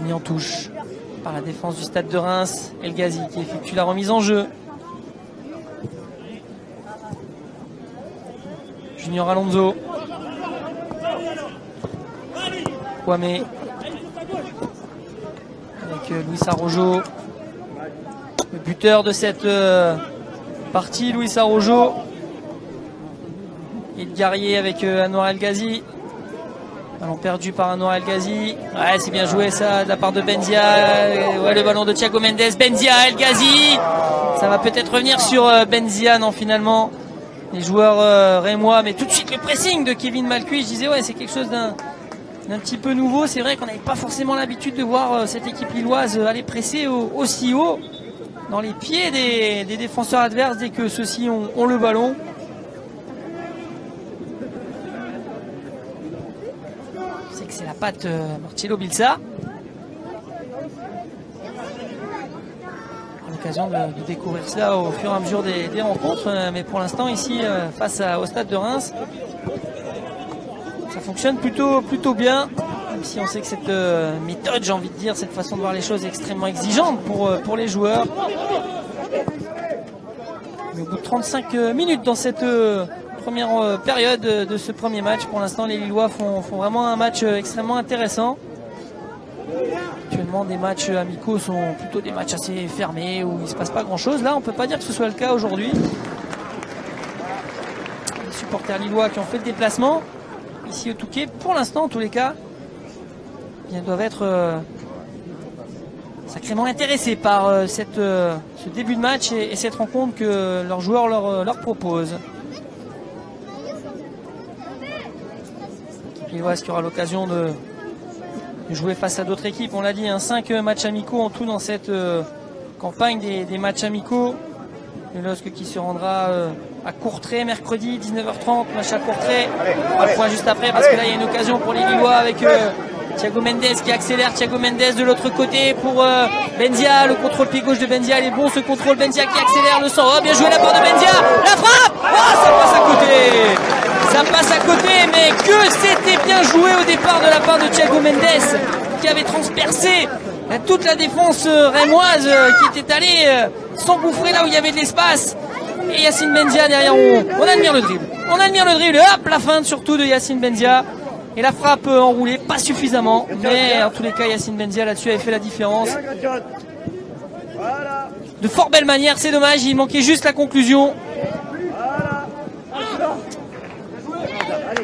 Mis en touche par la défense du Stade de Reims. El Ghazi qui effectue la remise en jeu. Junior Alonso. Kwame avec Luis Araujo, le buteur de cette partie, Luis Araujo. Et Guerrier avec Anouar El Ghazi. Ballon perdu par Anouar El Ghazi. Ouais, c'est bien joué ça de la part de Benzia. Ouais, le ballon de Thiago Mendes. Benzia, El Ghazi. Ça va peut-être revenir sur Benzia. Non, finalement, les joueurs rémois. Mais tout de suite le pressing de Kevin Malcuit. Je disais, ouais, c'est quelque chose d'un petit peu nouveau. C'est vrai qu'on n'avait pas forcément l'habitude de voir cette équipe lilloise aller presser aussi haut dans les pieds des défenseurs adverses dès que ceux-ci ont le ballon. C'est que c'est la patte Marcelo Bielsa. L'occasion de découvrir cela au fur et à mesure des rencontres, mais pour l'instant ici face au Stade de Reims, ça fonctionne plutôt bien, même si on sait que cette méthode, j'ai envie de dire, cette façon de voir les choses est extrêmement exigeante pour les joueurs. Mais au bout de 35 minutes dans cette première période de ce premier match, pour l'instant les Lillois font vraiment un match extrêmement intéressant. Actuellement des matchs amicaux sont plutôt des matchs assez fermés où il ne se passe pas grand chose. Là on ne peut pas dire que ce soit le cas aujourd'hui. Les supporters lillois qui ont fait le déplacement ici au Touquet, pour l'instant en tous les cas, ils doivent être sacrément intéressés par ce début de match et cette rencontre que leurs joueurs leur proposent. L'équipe lilloise qui aura l'occasion de jouer face à d'autres équipes. On l'a dit, 5 matchs amicaux en tout dans cette campagne des matchs amicaux. Le LOSC qui se rendra à Courtrai mercredi 19h30, match à Courtrai. On va le point juste après parce que là il y a une occasion pour les Lillois avec Thiago Mendes qui accélère. Thiago Mendes de l'autre côté pour Benzia. Le contrôle pied gauche de Benzia, il est bon ce contrôle. Benzia qui accélère le sang. Oh, bien joué la part de Benzia. La frappe. Oh, ça passe à côté. Ça passe à côté, mais que c'était bien joué au départ de la part de Thiago Mendes qui avait transpercé toute la défense rémoise qui était allée s'engouffrer là où il y avait de l'espace. Et Yacine Benzia derrière, on admire le dribble. On admire le dribble. Hop, la feinte surtout de Yacine Benzia. Et la frappe enroulée, pas suffisamment. Mais en tous les cas, Yacine Benzia là-dessus avait fait la différence. De fort belle manière, c'est dommage. Il manquait juste la conclusion.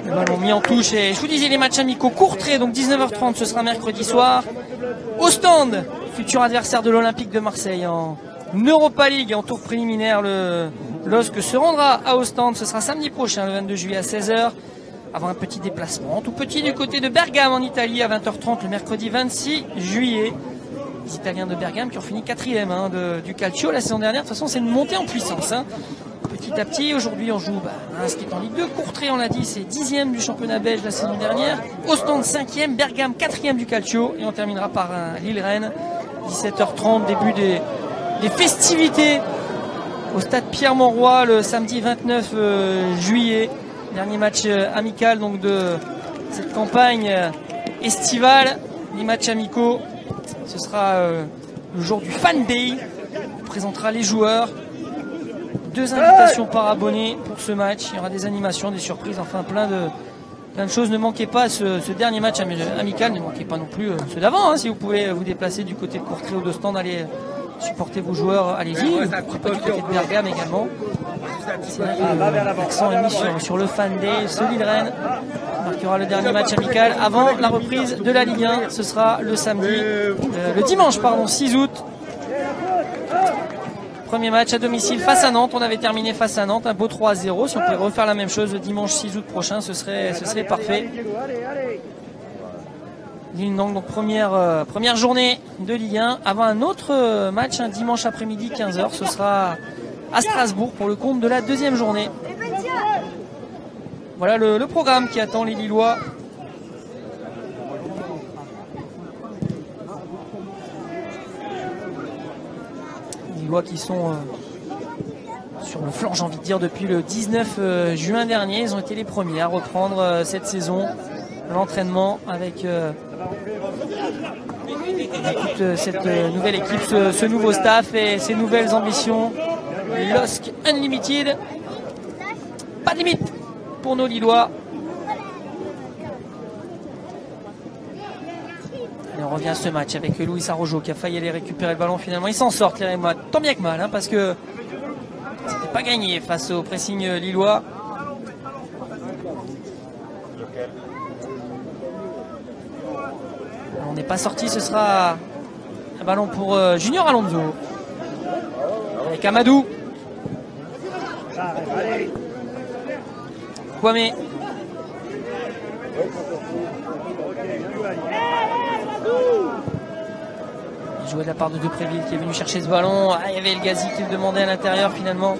Le ballon mis en touche. Et je vous disais les matchs amicaux Courtrai, donc 19h30, ce sera mercredi soir. Ostende, futur adversaire de l'Olympique de Marseille en Europa League en tour préliminaire. Le LOSC se rendra à Ostende, ce sera samedi prochain, le 22 juillet à 16h. Avant un petit déplacement, tout petit du côté de Bergame en Italie à 20h30 le mercredi 26 juillet. les Italiens de Bergame qui ont fini 4e du Calcio la saison dernière. De toute façon, c'est une montée en puissance. Petit à petit, aujourd'hui on joue Reims qui est en Ligue 2. Courtrai, on l'a dit, c'est 10e du championnat belge la saison dernière. Ostende 5e, Bergame 4e du Calcio. Et on terminera par Lille-Rennes. 17h30, début des festivités au stade Pierre-Mauroy le samedi 29 juillet. Dernier match amical donc de cette campagne estivale. Les matchs amicaux, ce sera le jour du Fan Day. On présentera les joueurs. 2 invitations par abonné pour ce match. Il y aura des animations, des surprises, enfin plein de choses. Ne manquez pas ce dernier match amical. Ne manquez pas non plus ceux d'avant. Si vous pouvez vous déplacer du côté de Courtrai ou d'Ostende, allez supporter vos joueurs. Allez-y. Pas du côté de Bergame également. C'est là que l'accent est mis sur le Fan Day. Ce Lille-Rennes marquera le dernier match amical avant la reprise de la Ligue 1. Ce sera le dimanche 6 août. Premier match à domicile face à Nantes. On avait terminé face à Nantes, un beau 3-0. Si on pouvait refaire la même chose le dimanche 6 août prochain, ce serait parfait. Donc première journée de Ligue 1 avant un autre match un dimanche après-midi 15h. Ce sera à Strasbourg pour le compte de la 2e journée. Voilà le programme qui attend les Lillois. Qui sont sur le flanc, j'ai envie de dire, depuis le 19 juin dernier. Ils ont été les premiers à reprendre cette saison l'entraînement avec cette nouvelle équipe, ce nouveau staff et ces nouvelles ambitions. LOSC Unlimited, pas de limite pour nos Lillois. Et on revient à ce match avec Louis Arrojo qui a failli aller récupérer le ballon. Finalement, ils s'en sortent les Rémois, tant bien que mal, parce que c'était pas gagné face au pressing lillois. On n'est pas sorti, ce sera un ballon pour Junior Alonso avec Amadou. Kwame. Joué de la part de Depréville qui est venu chercher ce ballon. Il y avait El Ghazi qui le demandait à l'intérieur finalement.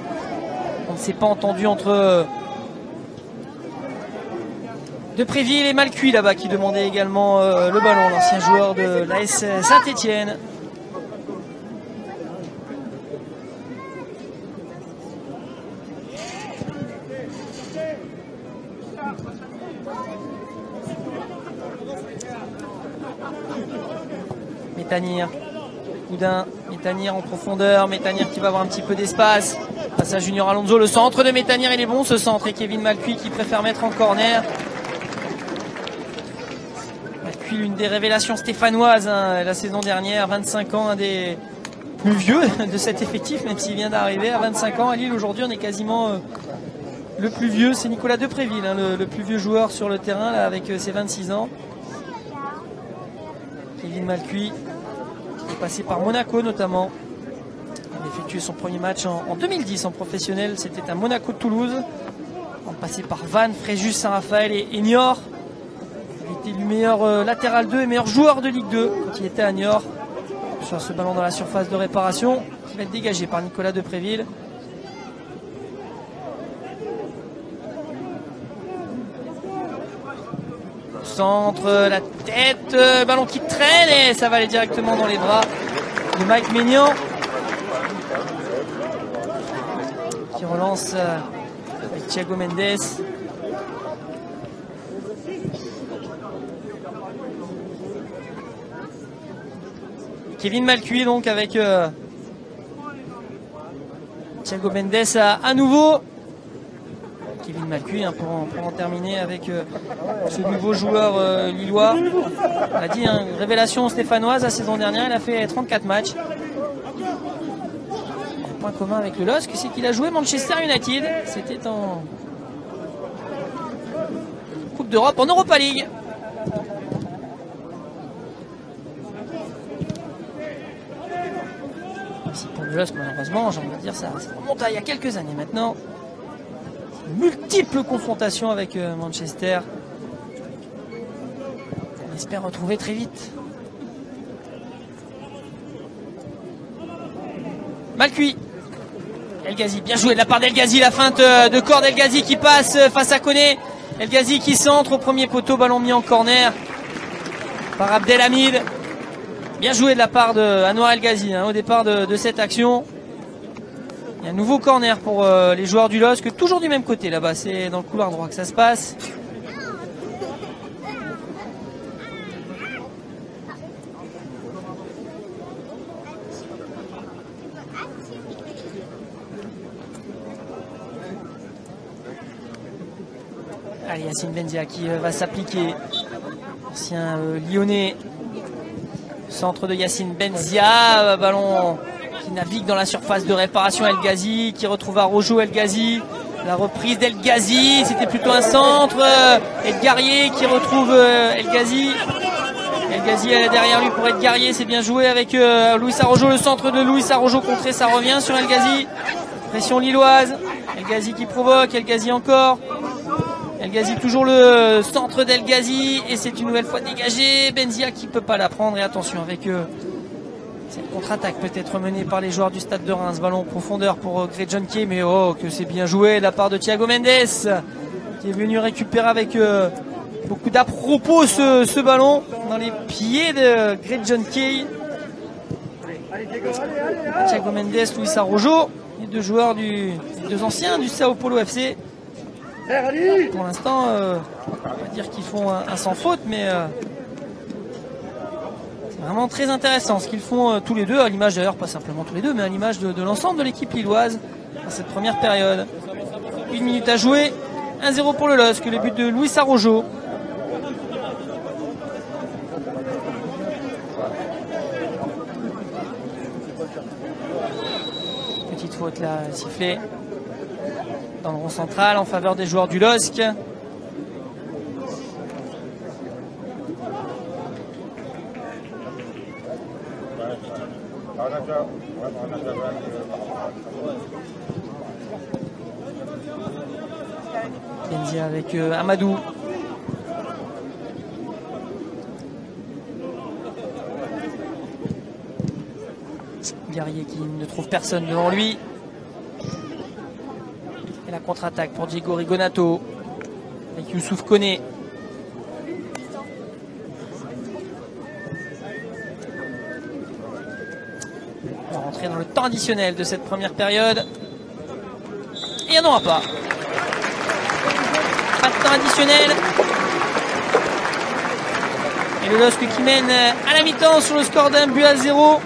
On ne s'est pas entendu entre Depréville et Malcuit là-bas qui demandait également le ballon, l'ancien joueur de l'AS Saint-Etienne. Métanir. Coudin, Métanir en profondeur, Métanir qui va avoir un petit peu d'espace. Face à Junior Alonso, le centre de Métanir, il est bon ce centre. Et Kevin Malcuit qui préfère mettre en corner. Malcuit, l'une des révélations stéphanoises la saison dernière, 25 ans, un des plus vieux de cet effectif, même s'il vient d'arriver à 25 ans. À Lille aujourd'hui, on est quasiment le plus vieux, c'est Nicolas Depréville, le plus vieux joueur sur le terrain là, avec ses 26 ans. Kevin Malcuit, passé par Monaco notamment. Il a effectué son premier match en 2010 en professionnel, c'était à Monaco de Toulouse. En passé par Vannes, Fréjus, Saint-Raphaël et Niort. Il était le meilleur latéral 2 et meilleur joueur de Ligue 2 quand il était à Niort. Sur ce ballon dans la surface de réparation qui va être dégagé par Nicolas Depréville. Centre, la tête, ballon qui traîne et ça va aller directement dans les bras de Mike Maignan qui relance avec Thiago Mendes. Kevin Malcuit donc avec Thiago Mendes à nouveau. Kevin Malcuit pour en terminer avec ce nouveau joueur lillois. On a dit révélation stéphanoise la saison dernière, il a fait 34 matchs. Un point commun avec le LOSC, c'est qu'il a joué Manchester United. C'était en Coupe d'Europe, en Europa League. Si pour le LOSC, malheureusement, j'ai envie de dire, ça remonte à il y a quelques années maintenant. Multiples confrontations avec Manchester. On espère retrouver très vite Mal cuit. El Ghazi, bien joué de la part d'El Ghazi, la feinte de corps d'El Ghazi qui passe face à Koné. El Ghazi qui centre au premier poteau, ballon mis en corner par Abdelhamid. Bien joué de la part de Anwar El Ghazi au départ de cette action. Il y a un nouveau corner pour les joueurs du LOSC, toujours du même côté là-bas, c'est dans le couloir droit que ça se passe. Allez, Yacine Benzia qui va s'appliquer. Ancien lyonnais. Centre de Yacine Benzia. Ballon qui navigue dans la surface de réparation. El Ghazi qui retrouve à Rojo El Ghazi. La reprise d'El Ghazi. C'était plutôt un centre. Edgarié qui retrouve El Ghazi. El Ghazi derrière lui pour Edgarié. C'est bien joué avec Louis Arrojo. Le centre de Louis Arrojo contré. Ça revient sur El Ghazi. Pression lilloise. El Ghazi qui provoque. El Ghazi encore. El Ghazi, toujours le centre d'El Ghazi, et c'est une nouvelle fois dégagé. Benzia qui ne peut pas la prendre, et attention avec cette contre-attaque peut-être menée par les joueurs du Stade de Reims. Ballon en profondeur pour Greg John Key, mais oh que c'est bien joué de la part de Thiago Mendes qui est venu récupérer avec beaucoup d'à-propos ce ballon dans les pieds de Greg John Key. Thiago Mendes, Luis Arrojo, les deux joueurs les deux anciens du Sao Paulo FC. Pour l'instant, on va dire qu'ils font un sans faute, mais c'est vraiment très intéressant ce qu'ils font tous les deux, à l'image d'ailleurs, pas simplement tous les deux, mais à l'image de l'ensemble de l'équipe lilloise dans cette première période. 1 minute à jouer, 1-0 pour le LOSC, le but de Luis Arrojo. Petite faute là, sifflée dans le rond central en faveur des joueurs du LOSC. Benzia avec Amadou. Guerrier qui ne trouve personne devant lui. La contre-attaque pour Diego Rigonato avec Youssouf Koné. On va rentrer dans le temps additionnel de cette première période. Et il n'y en aura pas. Pas de temps additionnel. Et le LOSC qui mène à la mi-temps sur le score d'1-0.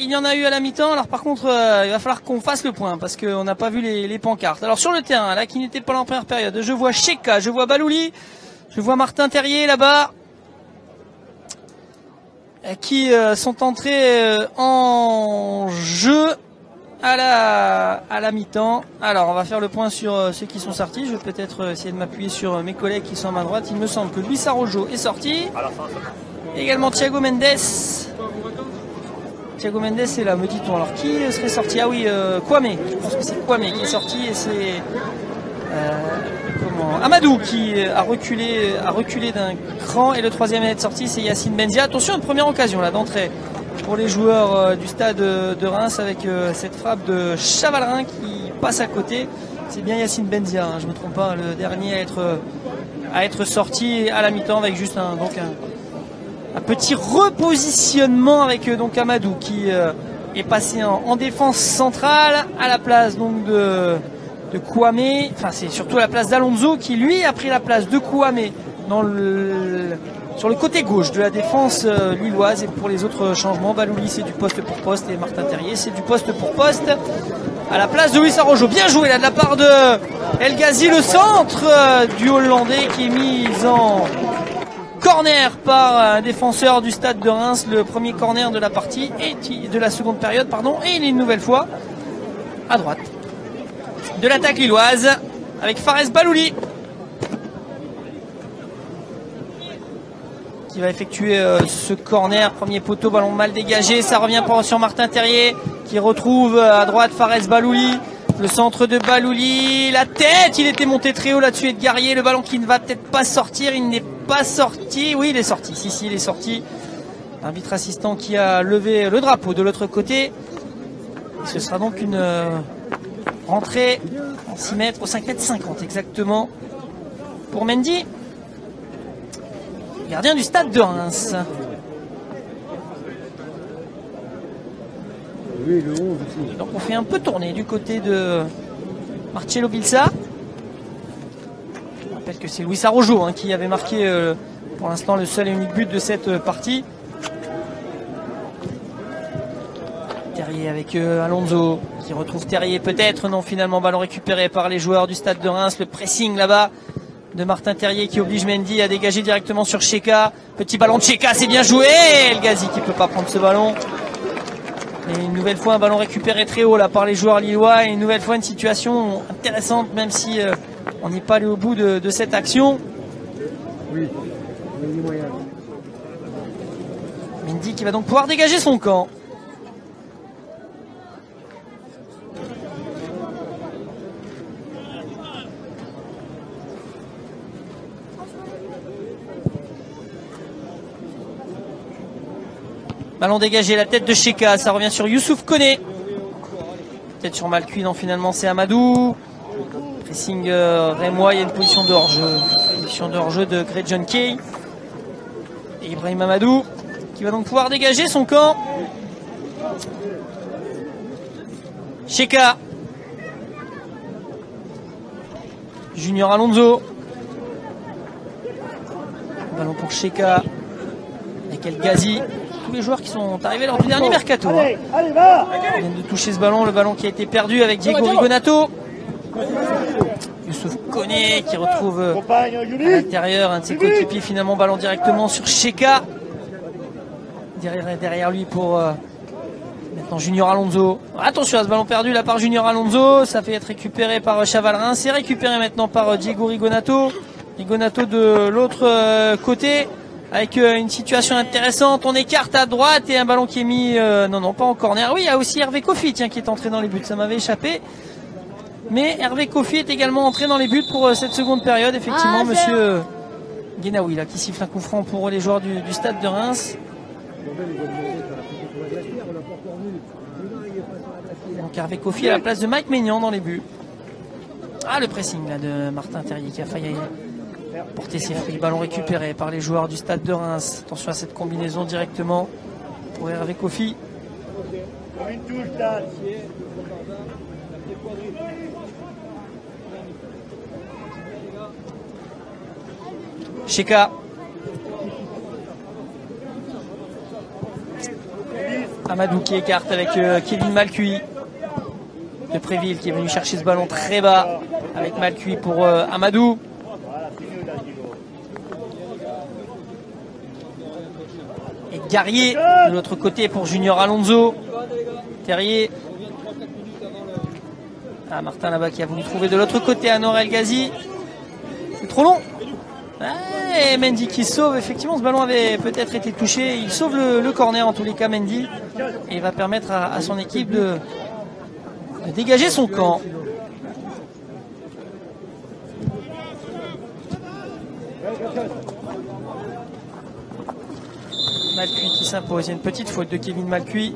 Il y en a eu à la mi-temps. Alors par contre, il va falloir qu'on fasse le point parce qu'on n'a pas vu les pancartes. Alors sur le terrain, là qui n'était pas là en première période, je vois Cheka, je vois Balouli, je vois Martin Terrier là-bas qui sont entrés en jeu à la mi-temps. Alors on va faire le point sur ceux qui sont sortis. Je vais peut-être essayer de m'appuyer sur mes collègues qui sont à ma droite. Il me semble que Luis Arrojo est sorti. Également Thiago Mendes. Thiago Mendes est là, me dit-on. Alors qui serait sorti? Ah oui, Kwame. Je pense que c'est Kwame qui est sorti et c'est Amadou qui a reculé d'un cran, et le troisième à être sorti c'est Yacine Benzia. Attention, une première occasion là d'entrée pour les joueurs du stade de Reims avec cette frappe de Chavalerin qui passe à côté. C'est bien Yacine Benzia, je ne me trompe pas, le dernier à être sorti à la mi-temps avec juste un petit repositionnement avec donc Amadou qui est passé en défense centrale à la place donc de Kwame. Enfin c'est surtout à la place d'Alonso qui lui a pris la place de Kwame sur le côté gauche de la défense lilloise. Et pour les autres changements, Balouli c'est du poste pour poste et Martin Terrier c'est du poste pour poste à la place de Luis Arrojo. Bien joué là de la part de El Ghazi, le centre du Hollandais qui est mis en corner par un défenseur du stade de Reims, le premier corner de la partie et de la seconde période, pardon, et il est une nouvelle fois à droite de l'attaque lilloise avec Fares Balouli qui va effectuer ce corner. Premier poteau, ballon mal dégagé. Ça revient sur Martin Terrier qui retrouve à droite Fares Balouli. Le centre de Balouli, la tête, il était monté très haut là-dessus, Edgarier, le ballon qui ne va peut-être pas sortir, il n'est pas sorti, oui il est sorti, si il est sorti. L'arbitre assistant qui a levé le drapeau de l'autre côté. Et ce sera donc une rentrée en 6 mètres, au 5 mètres 50 exactement pour Mendy, gardien du stade de Reims. Donc on fait un peu tourner du côté de Marcelo Bielsa. Je rappelle que c'est Luis Araujo qui avait marqué pour l'instant le seul et unique but de cette partie. Terrier avec Alonso qui retrouve Terrier peut-être, non finalement ballon récupéré par les joueurs du stade de Reims. Le pressing là-bas de Martin Terrier qui oblige Mendy à dégager directement sur Cheka. Petit ballon de Cheka, c'est bien joué. El Ghazi qui ne peut pas prendre ce ballon. Et une nouvelle fois un ballon récupéré très haut là par les joueurs lillois. Et une nouvelle fois une situation intéressante même si on n'est pas allé au bout de cette action. Mendy qui va donc pouvoir dégager son camp. Ballon dégagé, la tête de Cheka, ça revient sur Youssouf Koné. Tête sur Malcuit, non finalement c'est Amadou. Pressing rémois, il y a une position de hors-jeu. Position de hors-jeu de Greg John Kay. Et Ibrahim Amadou qui va donc pouvoir dégager son camp. Cheka. Junior Alonso. Ballon pour Cheka. Avec El Ghazi. Tous les joueurs qui sont arrivés lors du dernier mercato. Ils viennent de toucher ce ballon, le ballon qui a été perdu avec Diego Rigonato. Youssouf Koné qui retrouve à l'intérieur un de ses coéquipiers, finalement ballon directement sur Cheka. Derrière lui pour maintenant Junior Alonso. Attention à ce ballon perdu là par Junior Alonso, ça fait être récupéré par Chavalrin, c'est récupéré maintenant par Diego Rigonato. Rigonato de l'autre côté. Avec une situation intéressante, on écarte à droite et un ballon qui est mis, non pas en corner. Oui, il y a aussi Hervé Kofi qui est entré dans les buts, ça m'avait échappé. Mais Hervé Kofi est également entré dans les buts pour cette seconde période. Effectivement, monsieur Guénaoui là, qui siffle un coup franc pour les joueurs du stade de Reims. Donc Hervé Kofi à la place de Mike Maignan dans les buts. Ah, le pressing là, de Martin Terrier qui a failli porter ses fruits. Ballon récupéré par les joueurs du stade de Reims. Attention à cette combinaison directement pour Hervé Kofi. Cheka. Amadou qui écarte avec Kevin Malcuit. De Préville qui est venu chercher ce ballon très bas avec Malcuit pour Amadou. Et Garrier de l'autre côté pour Junior Alonso. Terrier. Ah, Martin là-bas qui a voulu trouver de l'autre côté à El Ghazi. C'est trop long. Et Mendy qui sauve. Effectivement, ce ballon avait peut-être été touché. Il sauve le corner en tous les cas, Mendy. Et il va permettre à son équipe de dégager son camp. Malcuit qui s'impose. Il y a une petite faute de Kevin Malcuit.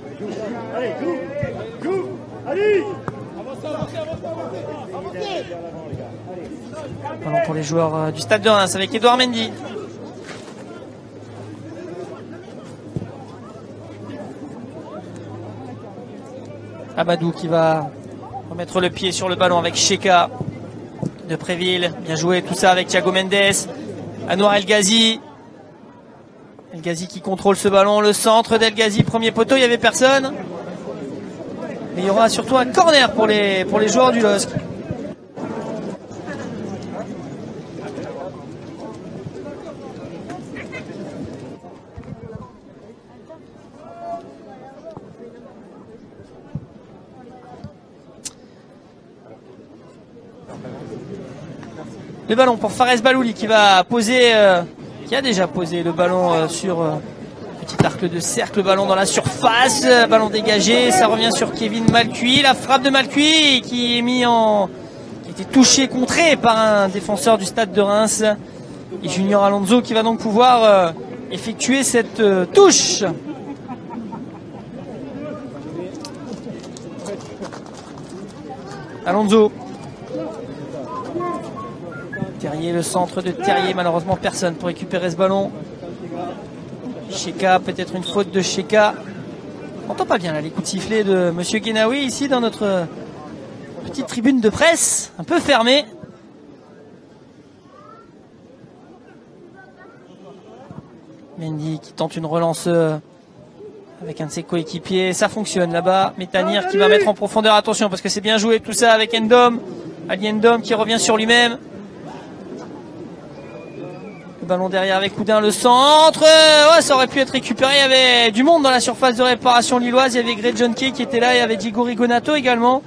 Ballon pour les joueurs du stade de Reims avec Edouard Mendy. Amadou qui va remettre le pied sur le ballon avec Cheka de Préville. Bien joué tout ça avec Thiago Mendes. Anouar El Ghazi. El Ghazi qui contrôle ce ballon. Le centre d'El Ghazi. Premier poteau, il n'y avait personne. Mais il y aura surtout un corner pour les joueurs du LOSC. Le ballon pour Fares Balouli qui va poser, qui qui a déjà posé le ballon sur petit arc de cercle, ballon dans la surface, ballon dégagé, ça revient sur Kevin Malcuit, la frappe de Malcuit qui est qui a été touché, contré par un défenseur du Stade de Reims, et Junior Alonso qui va donc pouvoir effectuer cette touche. Alonso. Terrier, le centre de Terrier, malheureusement personne pour récupérer ce ballon. Cheka, peut-être une faute de Cheka. On n'entend pas bien là les coups de sifflet de Monsieur Guénaoui ici dans notre petite tribune de presse, un peu fermée. Mendy qui tente une relance avec un de ses coéquipiers, ça fonctionne là-bas. Métanir qui va mettre en profondeur, attention parce que c'est bien joué tout ça avec Ndom. Ali Ndom qui revient sur lui-même. Le ballon derrière avec Houdin, le centre. Ouais, ça aurait pu être récupéré. Il y avait du monde dans la surface de réparation lilloise. Il y avait Greg John Kay qui était là. Il y avait Diego Rigonato également.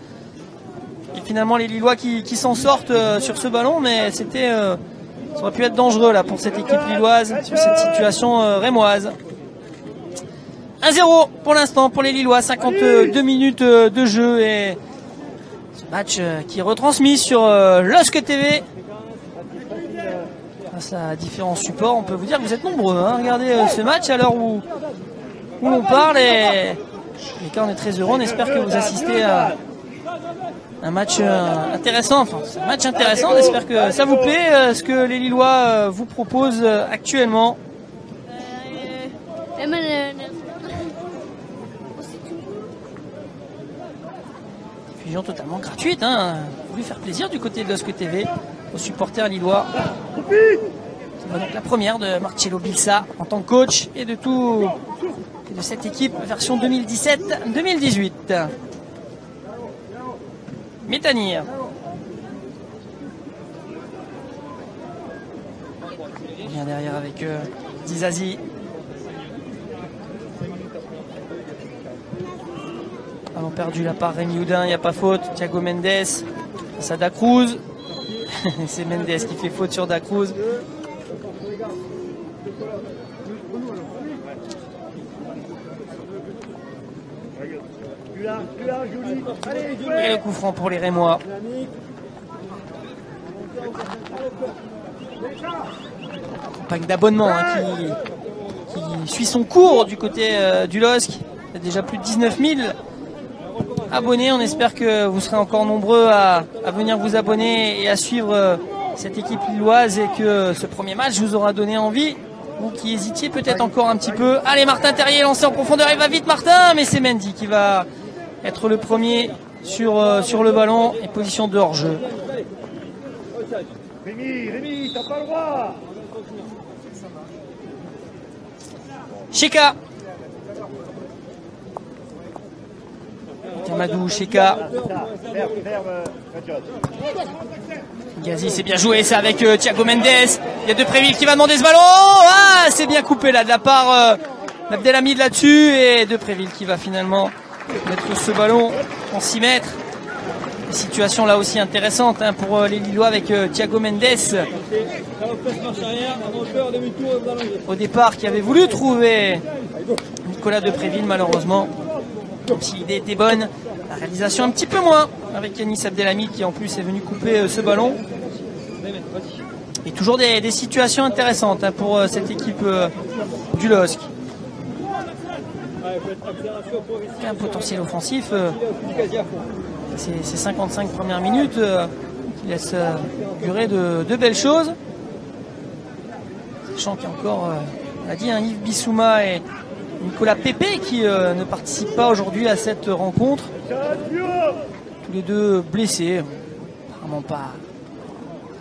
Et finalement les Lillois qui s'en sortent sur ce ballon. Mais c'était, ça aurait pu être dangereux là pour cette équipe lilloise sur cette situation rémoise. 1-0 pour l'instant pour les Lillois. 52 minutes de jeu. Et ce match qui est retransmis sur LOSC TV. Grâce à différents supports, on peut vous dire que vous êtes nombreux à regarder ce match à l'heure où l'on parle, et les cas on est très heureux, on espère que vous assistez à un match intéressant, enfin c'est un match intéressant, on espère que ça vous plaît, ce que les Lillois vous proposent actuellement. Diffusion totalement gratuite, hein. Voulu faire plaisir du côté de LOSC TV aux supporters lillois. C'est donc la première de Marcello Bilsa en tant que coach et de cette équipe version 2017-2018. Métanir. On vient derrière avec Dizazi. Ballon perdu là par Rémi Houdin, il n'y a pas faute. Thiago Mendes, ça Da Cruz. C'est Mendes qui fait faute sur Da Cruz. Et le coup franc pour les Rémois. Campagne d'abonnement qui suit son cours du côté du LOSC. Il y a déjà plus de 19 000 abonnés. On espère que vous serez encore nombreux à venir vous abonner et à suivre cette équipe lilloise, et que ce premier match vous aura donné envie, vous qui hésitiez peut-être encore un petit peu. Allez, Martin Terrier lancé en profondeur, il va vite Martin, mais c'est Mendy qui va être le premier sur le ballon, et position de hors-jeu. Rémi, t'as pas le droit. Cheka. Kamadou, Cheka. Gazi, c'est bien joué ça avec Thiago Mendes. Il y a Depréville qui va demander ce ballon. Ah, c'est bien coupé là de la part d'Abdelhamid là-dessus, et Depréville qui va finalement mettre ce ballon en 6 mètres. Une situation là aussi intéressante hein, pour les Lillois avec Thiago Mendes au départ, qui avait voulu trouver Nicolas Depréville, malheureusement. Même si l'idée était bonne, la réalisation un petit peu moins avec Yanis Abdelhamid qui en plus est venu couper ce ballon. Et toujours des situations intéressantes hein, pour cette équipe du LOSC. Un potentiel offensif. Ces 55 premières minutes qui laissent durer de belles choses. Sachant qu'il y a encore, on l'a dit, hein, Yves Bissouma et Nicolas Pépé qui ne participent pas aujourd'hui à cette rencontre. Tous les deux blessés. Apparemment pas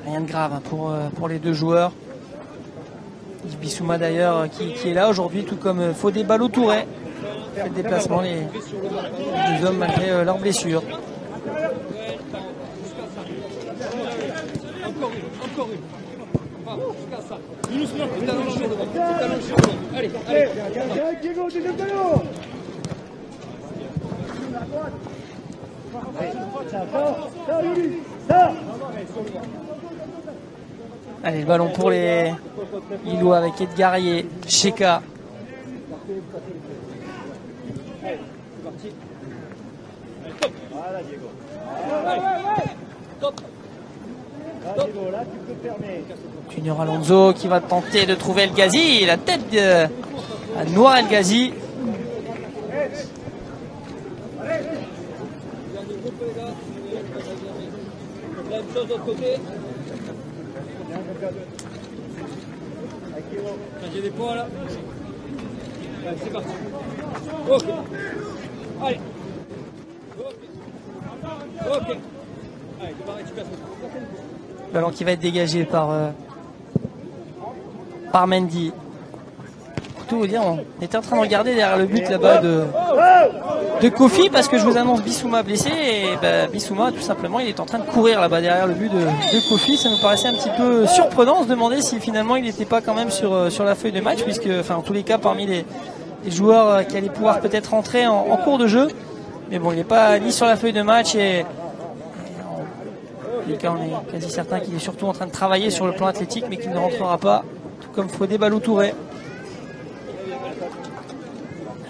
rien de grave hein, pour les deux joueurs. Yves Bissouma d'ailleurs qui est là aujourd'hui, tout comme Fodé Ballo-Touré. Fait le déplacement les deux hommes malgré leurs blessures. Allez, le ballon pour les Lillois avec Edgarier, Cheka. Voilà, Diego. Là, Diego, là, tu peux fermer. Junior Alonso qui va tenter de trouver El Ghazi. La tête de Noir El Ghazi. J'ai des points là. Allez, c'est parti. Ok. Allez. Ok. Allez, récupération. Ballon qui va être dégagé par Mendy. Pour tout vous dire, on était en train de regarder derrière le but là-bas de Kofi parce que je vous annonce Bissouma blessé et Bissouma tout simplement il est en train de courir là-bas derrière le but de Kofi. Ça nous paraissait un petit peu surprenant, on se demandait si finalement il n'était pas quand même sur la feuille de match puisque enfin en tous les cas parmi les joueurs qui allaient pouvoir peut-être rentrer en cours de jeu, mais bon il n'est pas ni sur la feuille de match et en tous les cas on est quasi certain qu'il est surtout en train de travailler sur le plan athlétique mais qu'il ne rentrera pas, tout comme Fodé Balou-Touré.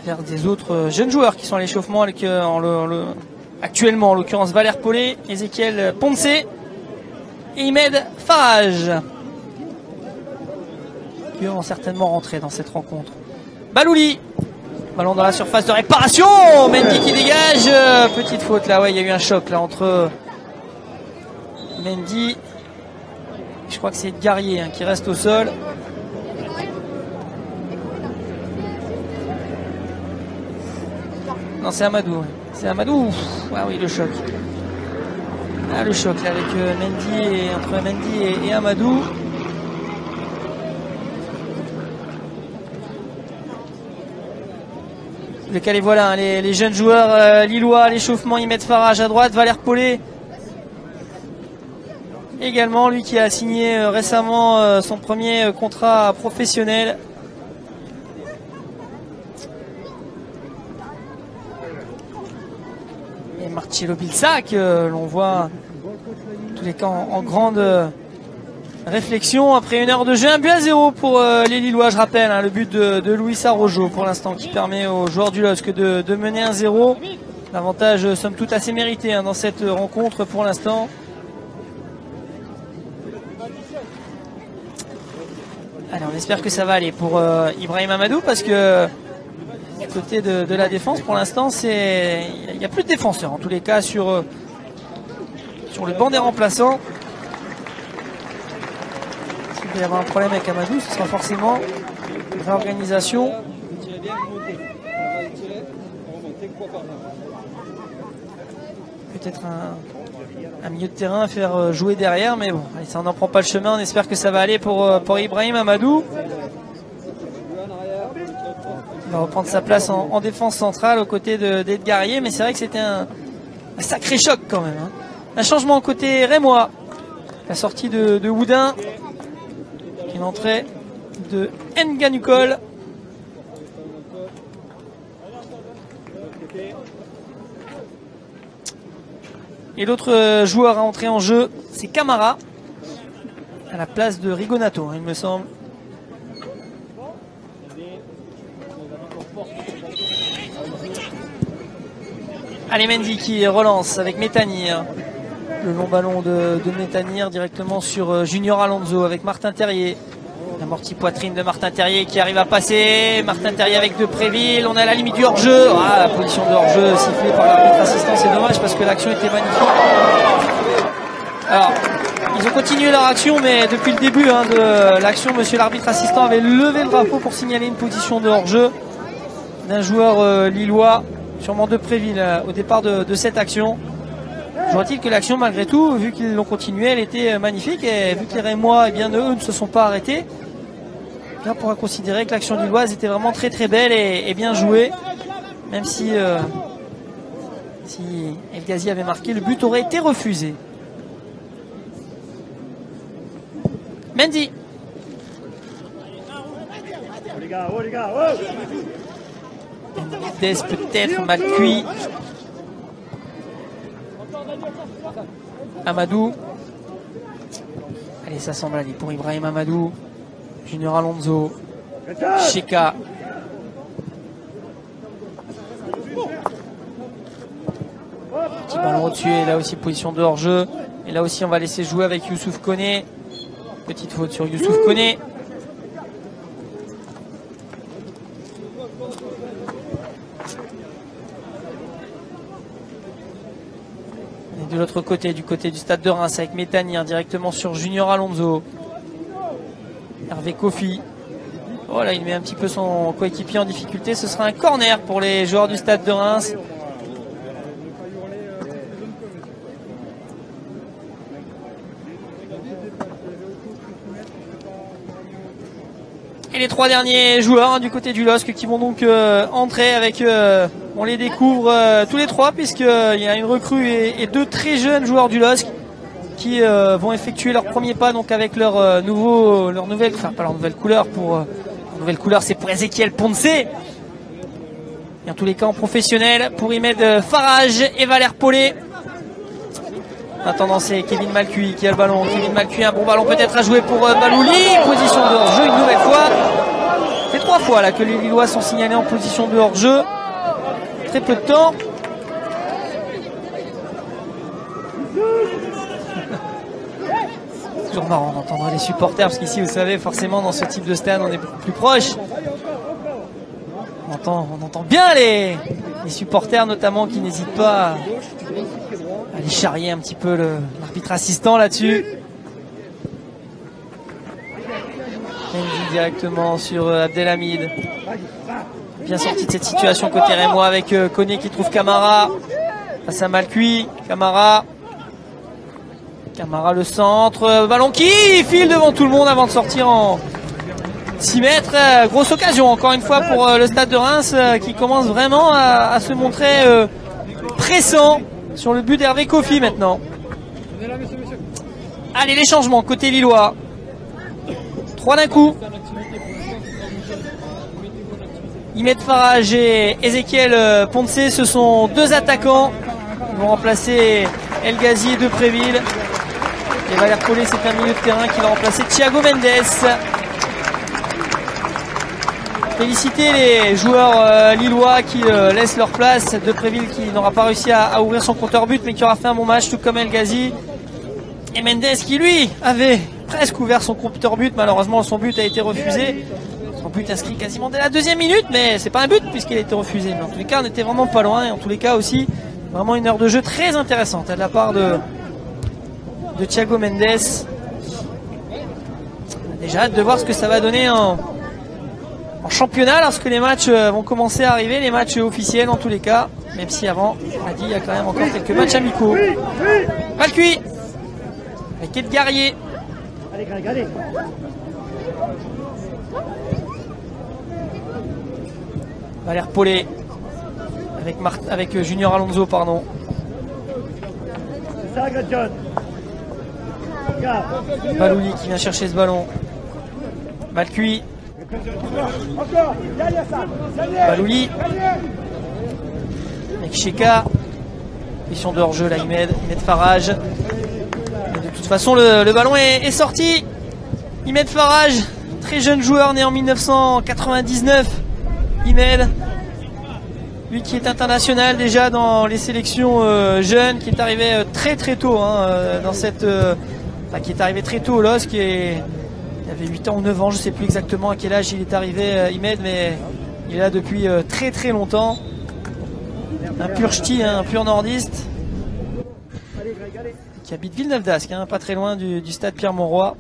Vers des autres jeunes joueurs qui sont à l'échauffement avec actuellement en l'occurrence Valère Paulet, Ezequiel Ponce et Imed Farage qui vont certainement rentrer dans cette rencontre. Balouli, ballon dans la surface de réparation, Mendy qui dégage, petite faute là, ouais il y a eu un choc là entre Mendy, je crois que c'est Edgarier qui reste au sol. Non, c'est Amadou. C'est Amadou. Ah oui, le choc. Ah, le choc là, avec Mendy et entre Mendy et Amadou. Les voilà, hein, les jeunes joueurs lillois, l'échauffement, ils mettent Farage à droite, Valère Paulet. Également, lui qui a signé récemment son premier contrat professionnel. Marcello Bielsa que l'on voit en tous les cas en grande réflexion après une heure de jeu. 1-0 pour les Lillois, je rappelle, hein, le but de Luis Arrojo pour l'instant qui permet aux joueurs du LOSC de mener 1-0. L'avantage somme toute assez mérité hein, dans cette rencontre pour l'instant. Allez, on espère que ça va aller pour Ibrahim Amadou parce que du côté de la défense, pour l'instant, il n'y a plus de défenseurs. En tous les cas, sur le banc des remplaçants. S'il peut y avoir un problème avec Amadou, ce sera forcément une réorganisation. Peut-être un milieu de terrain à faire jouer derrière, mais bon, ça n'en prend pas le chemin. On espère que ça va aller pour Ibrahim Amadou. Il va reprendre sa place en défense centrale aux côtés d'Edgarier, mais c'est vrai que c'était un sacré choc quand même. Hein. Un changement côté rémois. La sortie de Houdin. Une entrée de Nganucol. Et l'autre joueur à entrer en jeu, c'est Camara. À la place de Rigonato, il me semble. Allez, Mendy qui relance avec Métanire. Le long ballon de Métanire directement sur Junior Alonso avec Martin Terrier. L'amorti poitrine de Martin Terrier qui arrive à passer. Martin Terrier avec Depréville. On est à la limite du hors-jeu. Ah, la position de hors-jeu sifflée par l'arbitre assistant. C'est dommage parce que l'action était magnifique. Alors, ils ont continué leur action, mais depuis le début hein, de l'action, monsieur l'arbitre assistant avait levé le drapeau pour signaler une position de hors-jeu d'un joueur lillois. Sûrement Depréville au départ de cette action. Je vois-t-il que l'action, malgré tout, vu qu'ils l'ont continué, elle était magnifique. Et vu que les Rémois, eh bien, eux ne se sont pas arrêtés, on pourra considérer que l'action lilloise était vraiment très très belle et bien jouée. Même si El Ghazi avait marqué, le but aurait été refusé. Mendy. Oh les gars, oh les gars, oh. Mendes peut-être mal cuit. Amadou. Allez, ça semble aller pour Ibrahim Amadou. Junior Alonso. Cheka. Petit ballon au-dessus et là aussi position de hors-jeu. Et là aussi on va laisser jouer avec Youssouf Koné. Petite faute sur Youssouf Koné. Et de l'autre côté, du côté du stade de Reims avec Métani directement sur Junior Alonso. Hervé Kofi. Oh là, il met un petit peu son coéquipier en difficulté. Ce sera un corner pour les joueurs du stade de Reims. Et les trois derniers joueurs du côté du LOSC qui vont donc entrer avec, on les découvre tous les trois puisqu'il y a une recrue et deux très jeunes joueurs du LOSC qui vont effectuer leur premier pas donc avec leur nouvelle couleur nouvelle couleur c'est pour Ezequiel Ponce. Et en tous les cas en professionnel pour Imed Farage et Valère Paulet. En attendant, c'est Kevin Malcuit qui a le ballon. Kevin Malcuit, un bon ballon peut-être à jouer pour Balouli. Position de hors-jeu une nouvelle fois. C'est 3 fois là que les Lillois sont signalés en position de hors-jeu. Très peu de temps. C'est toujours marrant d'entendre les supporters parce qu'ici, vous savez, forcément, dans ce type de stade, on est beaucoup plus proche. On entend bien les supporters notamment qui n'hésitent pas à aller charrier un petit peu l'arbitre assistant là-dessus. Mendy directement sur Abdelhamid. Bien sorti de cette situation côté rémois avec Koné qui trouve Camara. Face à Malcuit. Camara le centre. Ballon qui file devant tout le monde avant de sortir en 6 mètres. Grosse occasion encore une fois pour le stade de Reims qui commence vraiment à se montrer pressant sur le but d'Hervé Kofi maintenant. Allez, les changements côté lillois. 3 d'un coup. Imed Farage et Ezequiel Ponce, ce sont 2 attaquants. Ils vont remplacer El Ghazi et Depréville. Et Valère Paulet, c'est un milieu de terrain qui va remplacer Thiago Mendes. Féliciter les joueurs lillois qui laissent leur place. Depréville qui n'aura pas réussi à ouvrir son compteur but mais qui aura fait un bon match tout comme El Ghazi. Et Mendes qui lui avait presque ouvert son compteur but. Malheureusement son but a été refusé. Son but inscrit quasiment dès la 2e minute mais c'est pas un but puisqu'il a été refusé. Mais en tous les cas on était vraiment pas loin et en tous les cas aussi vraiment une heure de jeu très intéressante de la part de Thiago Mendes. On a déjà hâte de voir ce que ça va donner en championnat lorsque les matchs vont commencer à arriver, les matchs officiels en tous les cas, même si avant, on a dit, il y a quand même encore quelques matchs amicaux. Malcuit avec Edgarier. Allez. Valère Paulet avec Junior Alonso, pardon. C'est ça, John. Balouli qui vient chercher ce ballon. Malcuit. Balouli avec Cheka. Mission de hors-jeu là, Imed Farage. Et de toute façon le ballon est sorti. Imed Farage, très jeune joueur né en 1999. Imed, lui qui est international déjà dans les sélections jeunes, qui est arrivé très tôt dans cette qui est arrivé très tôt au LOSC, il avait 8 ans ou 9 ans, je ne sais plus exactement à quel âge il est arrivé, Imed, mais il est là depuis très longtemps. Un pur ch'ti, un pur nordiste, qui habite Villeneuve d'Ascq, pas très loin du stade Pierre-Mauroy.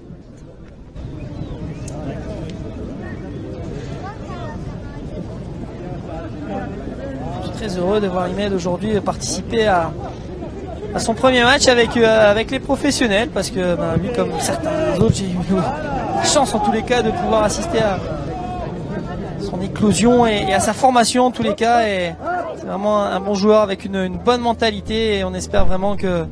Je suis très heureux de voir Imed aujourd'hui participer à son premier match avec les professionnels, parce que lui comme certains autres, j'ai eu la chance en tous les cas de pouvoir assister à son éclosion et à sa formation en tous les cas, et c'est vraiment un bon joueur avec une bonne mentalité, et on espère vraiment que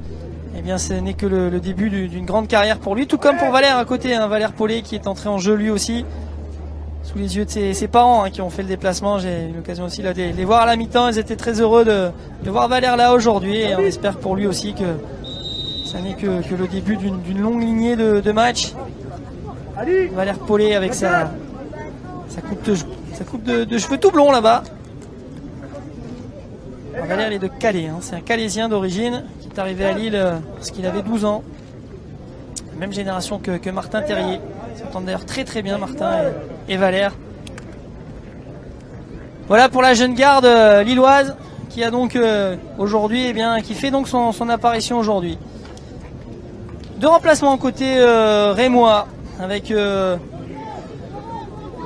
ce n'est que le début d'une grande carrière pour lui, tout comme pour Valère à côté, Valère Paulet qui est entré en jeu lui aussi sous les yeux de ses parents qui ont fait le déplacement. J'ai eu l'occasion aussi là, de les voir à la mi-temps. Ils étaient très heureux de voir Valère là aujourd'hui, et on espère pour lui aussi que ça n'est que le début d'une longue lignée de matchs Valère Paulet avec sa coupe de cheveux tout blond là-bas. Valère il est de Calais, hein. C'est un Calaisien d'origine qui est arrivé à Lille lorsqu'il avait 12 ans. Même génération que Martin Terrier. Ils s'entendent d'ailleurs très très bien, Martin et Valère. Voilà pour la jeune garde lilloise qui a donc aujourd'hui, eh bien, qui fait donc son apparition aujourd'hui. Deux remplacements côté rémois avec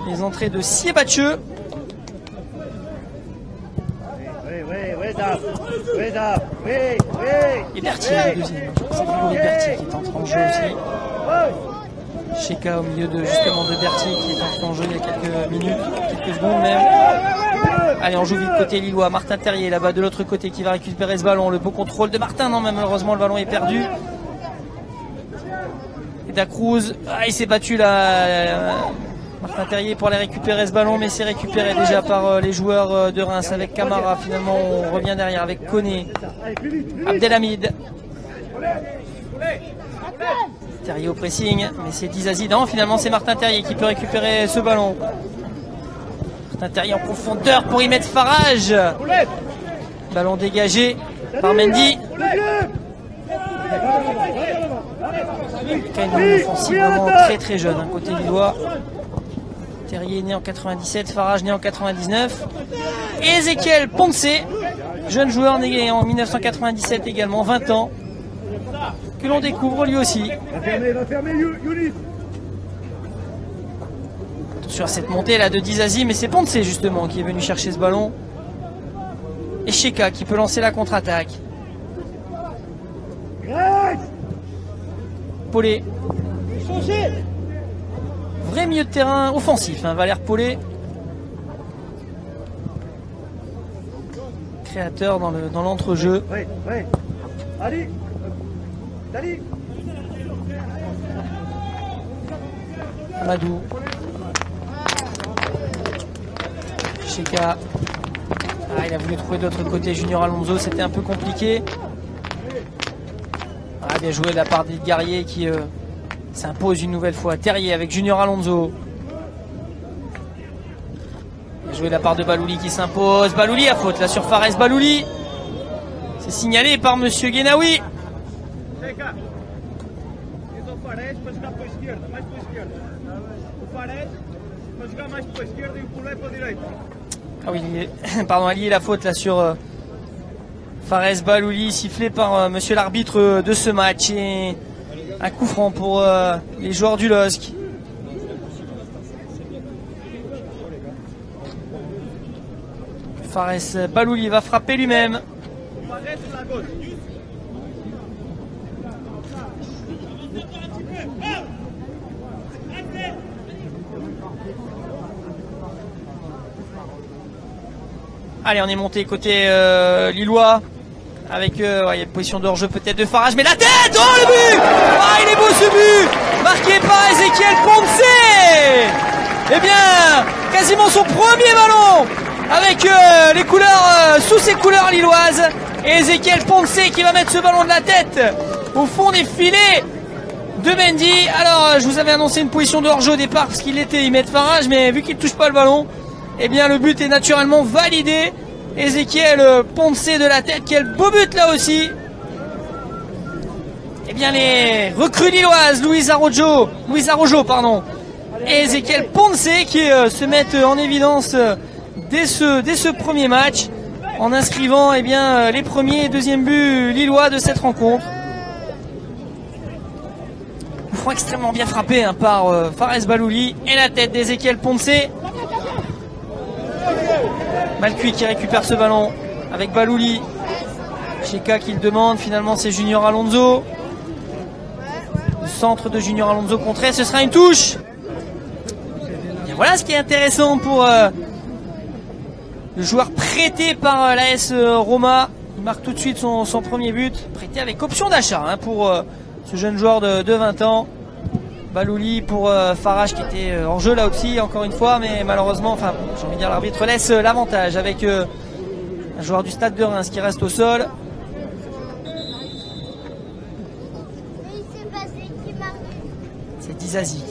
les entrées de Siebatcheux. Et Berthier, le deuxième. C'est Grégory Berthier qui est entré en jeu aussi. Cheka au milieu de Berthier qui est entré en jeu il y a quelques minutes, quelques secondes même. Allez, on joue vite côté lillois. Martin Terrier là-bas de l'autre côté qui va récupérer ce ballon. Le beau contrôle de Martin. Non, mais malheureusement le ballon est perdu. Et Dacruz, il s'est battu là. Martin Terrier pour aller récupérer ce ballon, mais c'est récupéré déjà par les joueurs de Reims avec Camara. Finalement, on revient derrière avec Koné, Abdelhamid. Terrier au pressing, mais c'est Dizazi. Non, finalement, c'est Martin Terrier qui peut récupérer ce ballon. Martin Terrier en profondeur pour y mettre Farage. Ballon dégagé par Mendy. Une offensive vraiment très très jeune, hein, côté lillois. Terrier né en 97, Farage né en 99. Et Ezequiel Ponce, jeune joueur né en 1997 également, 20 ans, que l'on découvre lui aussi. Attention à cette montée là de Dizazi, mais c'est Ponce justement qui est venu chercher ce ballon. Et Cheka qui peut lancer la contre-attaque. Paulet. Vrai milieu de terrain offensif, hein, Valère Paulet. Créateur dans l'entrejeu. Amadou. Cheka. Il a voulu trouver de l'autre côté Junior Alonso, c'était un peu compliqué. Bien joué de la part des guerriers qui s'impose une nouvelle fois. Terrier avec Junior Alonso. Bien joué de la part de Balouli qui s'impose. Balouli à faute là sur Fares Balouli. C'est signalé par Monsieur Guenaoui. Ah oui, pardon, allié la faute là sur Fares Balouli, sifflé par monsieur l'arbitre de ce match. Et un coup franc pour les joueurs du LOSC. Fares Balouli va frapper lui-même. Allez, on est monté côté lillois. Avec il y a une position de hors-jeu peut-être de Farage, mais la tête. Oh, le but. Il est beau ce but, marqué par Ezequiel Ponce. Eh bien, quasiment son premier ballon avec les couleurs sous ses couleurs lilloises. Et Ezequiel Ponce qui va mettre ce ballon de la tête au fond des filets de Mendy. Alors, je vous avais annoncé une position de hors-jeu au départ parce qu'il était y mettre Farage, mais vu qu'il touche pas le ballon, eh bien le but est naturellement validé. Ezequiel Ponce de la tête, quel beau but là aussi. Eh bien les recrues lilloises, Louise Arrojo, et Ezequiel Ponce qui se mettent en évidence dès ce premier match en inscrivant eh bien, les premiers et deuxièmes buts lillois de cette rencontre. Coup franc extrêmement bien frappé hein, par Fares Balouli et la tête d'Ezequiel Ponce. Malcuit qui récupère ce ballon avec Balouli. Cheka qui le demande, finalement c'est Junior Alonso. Le centre de Junior Alonso contré, ce sera une touche. Et voilà ce qui est intéressant pour le joueur prêté par l'AS Roma. Il marque tout de suite son premier but, prêté avec option d'achat hein, pour ce jeune joueur de 20 ans. Balouli pour Farage qui était en jeu là aussi encore une fois, mais malheureusement, enfin j'ai envie de dire l'arbitre laisse l'avantage avec un joueur du Stade de Reims qui reste au sol. C'est Dizazi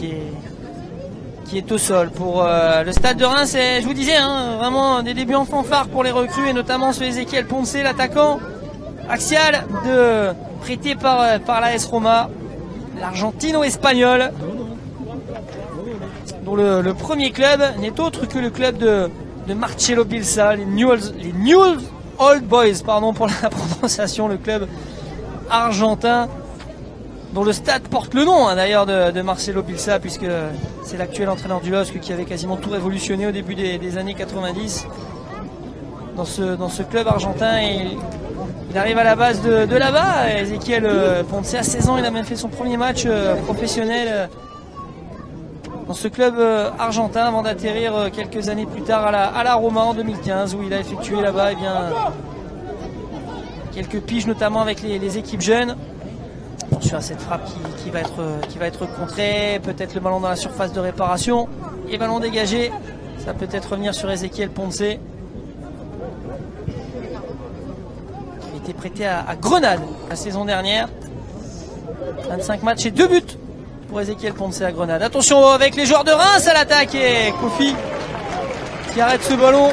qui est au sol pour le Stade de Reims. Et je vous disais, hein, vraiment des débuts en fanfare pour les recrues et notamment sur Ezequiel Ponce, l'attaquant axial prêté par l'AS Roma, l'Argentino-Espagnol, dont le premier club n'est autre que le club de Marcelo Bielsa, les Newell's Old Boys, pardon pour la prononciation, le club argentin dont le stade porte le nom hein, d'ailleurs de Marcelo Bielsa, puisque c'est l'actuel entraîneur du LOSC qui avait quasiment tout révolutionné au début des années 90 dans ce club argentin. Et il arrive à la base de là-bas. Ezequiel Ponce à 16 ans, il a même fait son premier match professionnel dans ce club argentin avant d'atterrir quelques années plus tard à la Roma en 2015, où il a effectué là-bas quelques piges, notamment avec les équipes jeunes. Attention à cette frappe qui va être contrée, peut-être le ballon dans la surface de réparation et ballon dégagé. Ça peut être revenir sur Ezequiel Ponce, qui a été prêté à Grenade la saison dernière. 25 matchs et 2 buts pour Ezequiel Ponce à Grenade. Attention avec les joueurs de Reims à l'attaque et Kofi qui arrête ce ballon.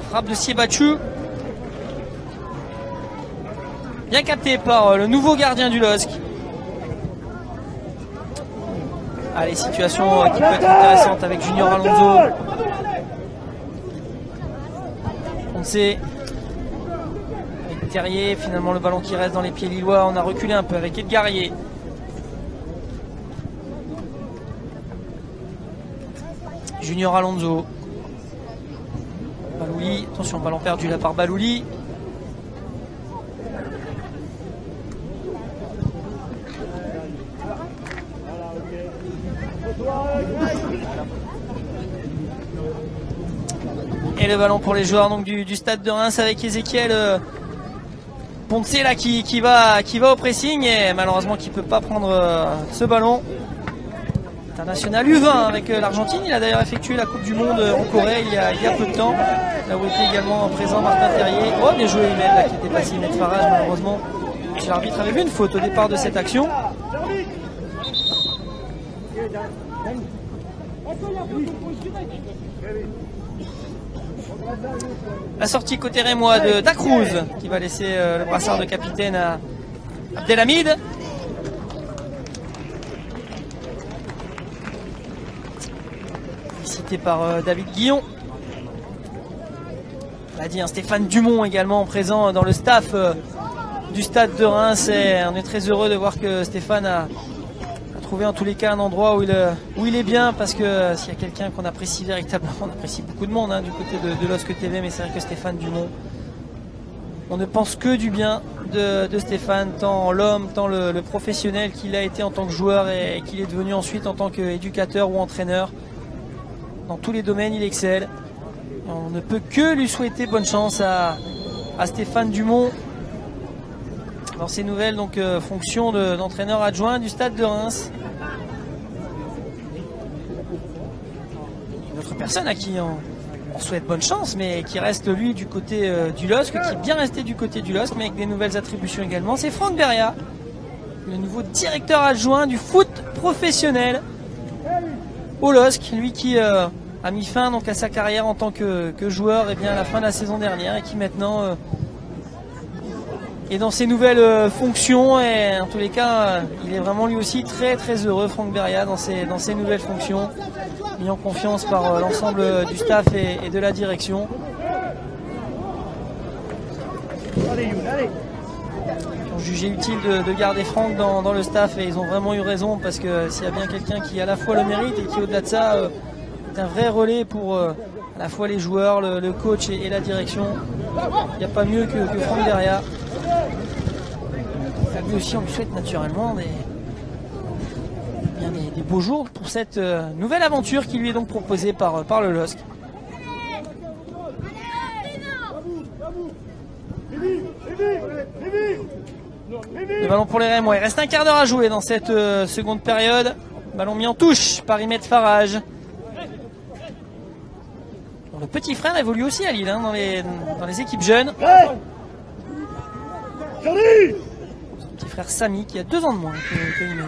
Frappe de Siebatchou. Bien capté par le nouveau gardien du LOSC. Allez, situation qui peut être intéressante avec Junior Alonso. Ponce avec Terrier, finalement le ballon qui reste dans les pieds lillois. On a reculé un peu avec Edgarier. Junior Alonso. Balouli, attention, ballon perdu là par Balouli. Et le ballon pour les joueurs donc du Stade de Reims avec Ezequiel Ponce là qui va au pressing et malheureusement qui ne peut pas prendre ce ballon. International U20 avec l'Argentine. Il a d'ailleurs effectué la Coupe du Monde en Corée il y a peu de temps. Là où était également présent Martin Terrier. Oh, bien joué Imed là qui était passé Imed Farage malheureusement. L'arbitre avait vu une faute au départ de cette action. La sortie côté rémois de Dacruz qui va laisser le brassard de capitaine à Abdelhamid. Cité par David Guillon. On a dit Stéphane Dumont également présent dans le staff du Stade de Reims. Et on est très heureux de voir que Stéphane a trouvé en tous les cas un endroit où il est bien, parce que s'il y a quelqu'un qu'on apprécie véritablement, on apprécie beaucoup de monde hein, du côté de LOSC TV, mais c'est vrai que Stéphane Dumont, on ne pense que du bien de Stéphane, tant l'homme, tant le professionnel qu'il a été en tant que joueur et qu'il est devenu ensuite en tant qu'éducateur ou entraîneur. Dans tous les domaines, il excelle. On ne peut que lui souhaiter bonne chance à Stéphane Dumont dans ses nouvelles fonctions d'entraîneur adjoint du Stade de Reims. Une autre personne à qui on souhaite bonne chance, mais qui reste lui du côté du LOSC, qui est bien resté du côté du LOSC, mais avec des nouvelles attributions également. C'est Franck Beria, le nouveau directeur adjoint du foot professionnel au LOSC, lui qui a mis fin à sa carrière en tant que joueur à la fin de la saison dernière et qui maintenant est dans ses nouvelles fonctions. Et en tous les cas il est vraiment lui aussi très très heureux, Franck Beria, dans ses nouvelles fonctions, mis en confiance par l'ensemble du staff et de la direction. Ils ont jugé utile de garder Franck dans le staff et ils ont vraiment eu raison, parce que s'il y a bien quelqu'un qui a à la fois le mérite et qui au-delà de ça est un vrai relais pour à la fois les joueurs, le coach et la direction, il n'y a pas mieux que Franck Beria. Lui aussi on lui souhaite naturellement des beaux jours pour cette nouvelle aventure qui lui est donc proposée par le LOSC. Le ballon pour les Rémois. Il reste un quart d'heure à jouer dans cette seconde période. Ballon mis en touche par Imed Farage. Bon, le petit frère évolue aussi à Lille dans les équipes jeunes. frère Samy qui a 2 ans de moins que Imed.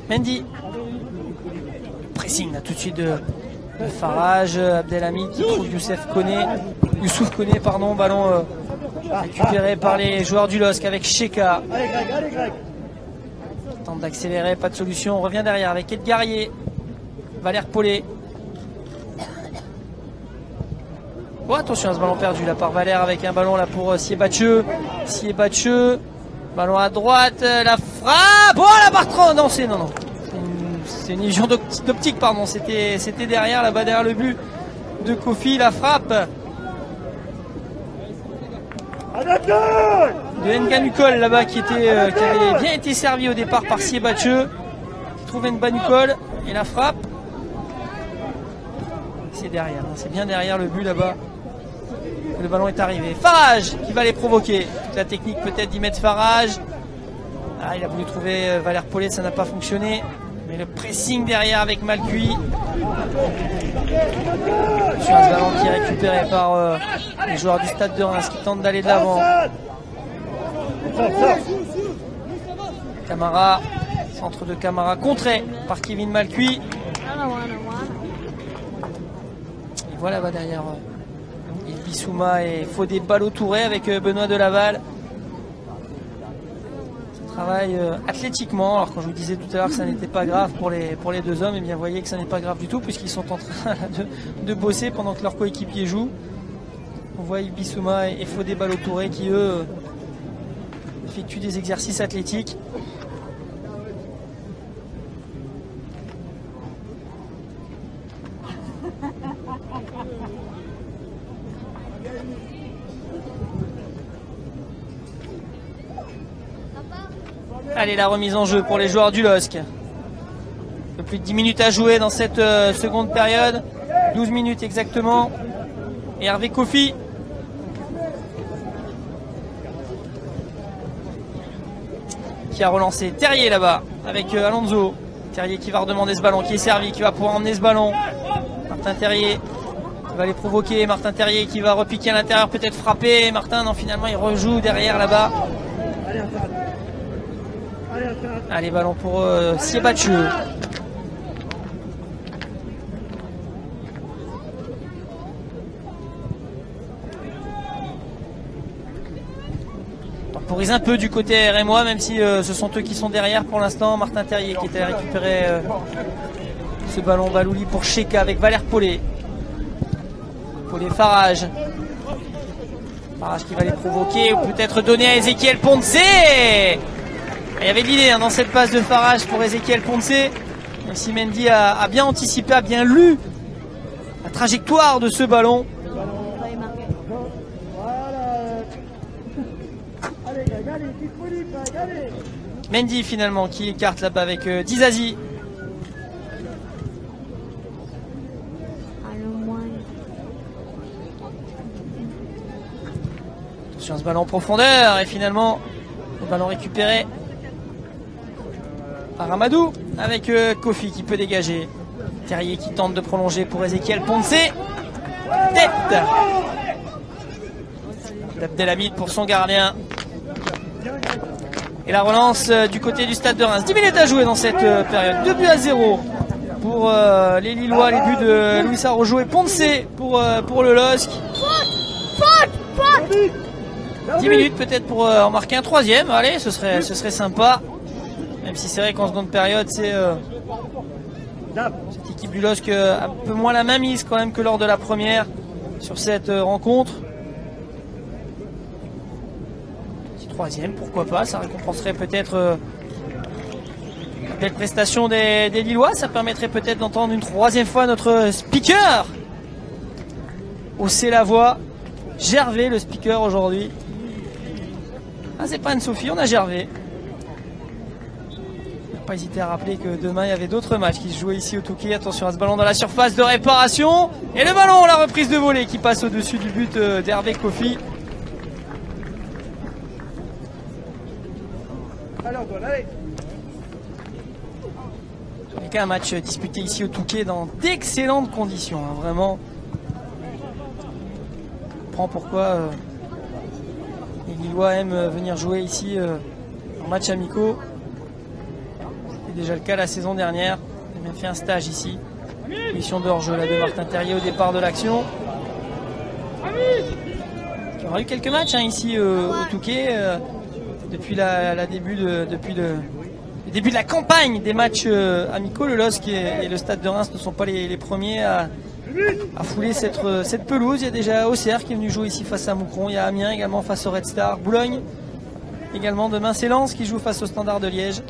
Mendy. Pressing là tout de suite de Farage, Abdelhamid qui trouve Youssouf Koné, pardon, ballon récupéré par les joueurs du LOSC avec Sheka. Allez Greg, allez Greg. Tente d'accélérer, pas de solution, on revient derrière avec Edgarier, Valère Paulet. Oh, attention à ce ballon perdu là par Valère avec un ballon là pour Siebatcheux. Ballon à droite, la frappe. Oh la Bartran. Non, non. C'est une illusion d'optique, pardon. C'était derrière, là-bas derrière le but de Kofi, la frappe de Nganukol là-bas qui avait bien été servi au départ par Siebatcheux. Il trouve Nganukol et la frappe. C'est derrière, hein. C'est bien derrière le but là-bas. Le ballon est arrivé. Farage qui va les provoquer. Toute la technique peut-être d'Imed Farage. Ah, il a voulu trouver Valère Paulet, ça n'a pas fonctionné. Mais le pressing derrière avec Malcuit. Sur un ballon qui est récupéré par les joueurs du Stade de Reims qui tentent d'aller de l'avant. Camara, centre de Camara contré par Kevin Malcuit. Et voilà là-bas derrière Bissouma et Fodé Balotouré avec Benoît Delaval. Travail athlétiquement. Alors quand je vous disais tout à l'heure que ça n'était pas grave pour les deux hommes, et bien vous voyez que ça n'est pas grave du tout puisqu'ils sont en train de bosser pendant que leurs coéquipiers jouent. On voit Bissouma et Fodé Balotouré qui eux effectuent des exercices athlétiques. Allez, la remise en jeu pour les joueurs du LOSC. Un peu plus de 10 minutes à jouer dans cette seconde période. 12 minutes exactement. Et Hervé Kofi. Qui a relancé Terrier là-bas avec Alonso. Terrier qui va redemander ce ballon, qui est servi, qui va pouvoir emmener ce ballon. Martin Terrier qui va les provoquer. Martin Terrier qui va repiquer à l'intérieur, peut-être frapper. Martin, non, finalement, il rejoue derrière là-bas. Allez, ballon pour Siebatcheux. Temporise un peu du côté rémois, même si ce sont eux qui sont derrière pour l'instant. Martin Terrier qui était récupéré ce ballon Balouli pour Sheka avec Valère Paulet. Paulet Farage. Farage qui va les provoquer ou peut-être donner à Ezequiel Ponce. Il y avait de l'idée dans cette passe de Farage pour Ezequiel Ponce. Même si Mendy a bien anticipé, a bien lu la trajectoire de ce ballon. Mendy finalement qui écarte là-bas avec Dizazi. Attention à ce ballon en profondeur et finalement le ballon récupéré par Amadou avec Kofi qui peut dégager. Terrier qui tente de prolonger pour Ezequiel Ponce. Tête d'Abdelhamid pour son gardien. Et la relance du côté du Stade de Reims. 10 minutes à jouer dans cette période. 2-0 pour les Lillois. Les buts de Luis Araujo et Ponce pour le LOSC. 10 minutes peut-être pour en marquer un troisième. Allez, ce serait sympa. Même si c'est vrai qu'en seconde période, c'est cette équipe du LOSC un peu moins la mainmise quand même que lors de la première sur cette rencontre. Petit troisième, pourquoi pas, ça récompenserait peut-être la belle prestation des Lillois. Ça permettrait peut-être d'entendre une troisième fois notre speaker hausser la voix. Gervais, le speaker aujourd'hui. Ah, c'est pas Anne-Sophie, on a Gervais. Pas hésiter à rappeler que demain il y avait d'autres matchs qui se jouaient ici au Touquet. Attention à ce ballon dans la surface de réparation. Et le ballon, la reprise de volée qui passe au-dessus du but d'Hervé Kofi. En tout cas, un match disputé ici au Touquet dans d'excellentes conditions, hein, vraiment. On comprend pourquoi les Lillois aiment venir jouer ici en match amicaux. C'était déjà le cas la saison dernière. On a même fait un stage ici. Mission d'hors-jeu là de Martin Terrier au départ de l'action. Il y aura eu quelques matchs hein, ici au Touquet depuis le début de la campagne des matchs amicaux. Le LOSC et le Stade de Reims ne sont pas les premiers à fouler cette pelouse. Il y a déjà Auxerre qui est venu jouer ici face à Moucron. Il y a Amiens également face au Red Star. Boulogne également. Demain c'est Lens qui joue face au Standard de Liège.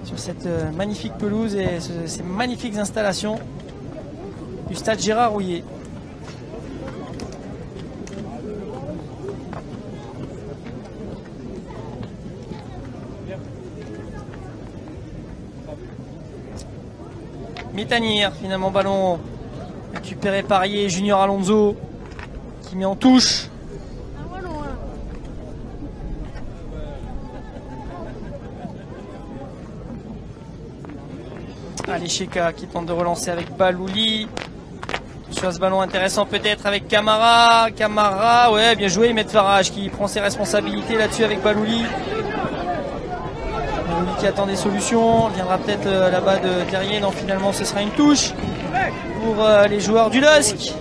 Sur cette magnifique pelouse et ces magnifiques installations du stade Gérard Rouillet. Métanir, finalement ballon récupéré par Junior Alonso qui met en touche. Allez, Cheka qui tente de relancer avec Balouli. Sur ce ballon intéressant peut-être avec Camara. Camara, ouais, bien joué. Met Farage qui prend ses responsabilités là-dessus avec Balouli. Balouli qui attend des solutions. Viendra peut-être là-bas de Terrier. Non, finalement, ce sera une touche pour les joueurs du LOSC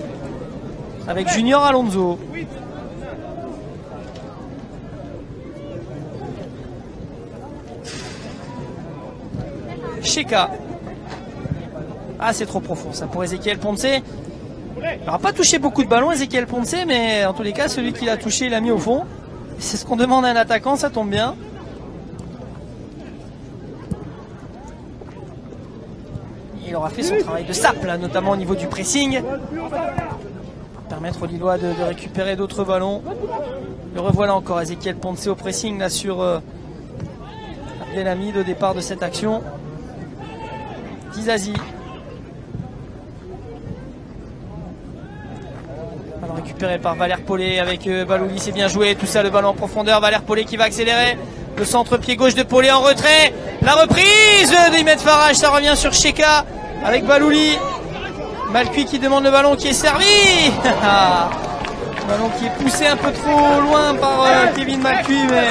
avec Junior Alonso. Cheka. Ah, c'est trop profond ça pour Ezequiel Ponce. Il n'aura pas touché beaucoup de ballons Ezequiel Ponce, mais en tous les cas celui qui l'a touché il l'a mis au fond. C'est ce qu'on demande à un attaquant, ça tombe bien. Il aura fait son travail de sape là, notamment au niveau du pressing, pour permettre aux Lillois de récupérer d'autres ballons. Le revoilà encore Ezequiel Ponce au pressing là sur Abdelhamid au départ de cette action. Dizazi. Ballon récupéré par Valère Paulet avec Balouli, c'est bien joué, tout ça le ballon en profondeur, Valère Paulet qui va accélérer, le centre pied gauche de Paulet en retrait, la reprise de Imed Farage, ça revient sur Cheka avec Balouli, Malcuit qui demande le ballon qui est servi. Le ballon qui est poussé un peu trop loin par Kevin Malcuit, mais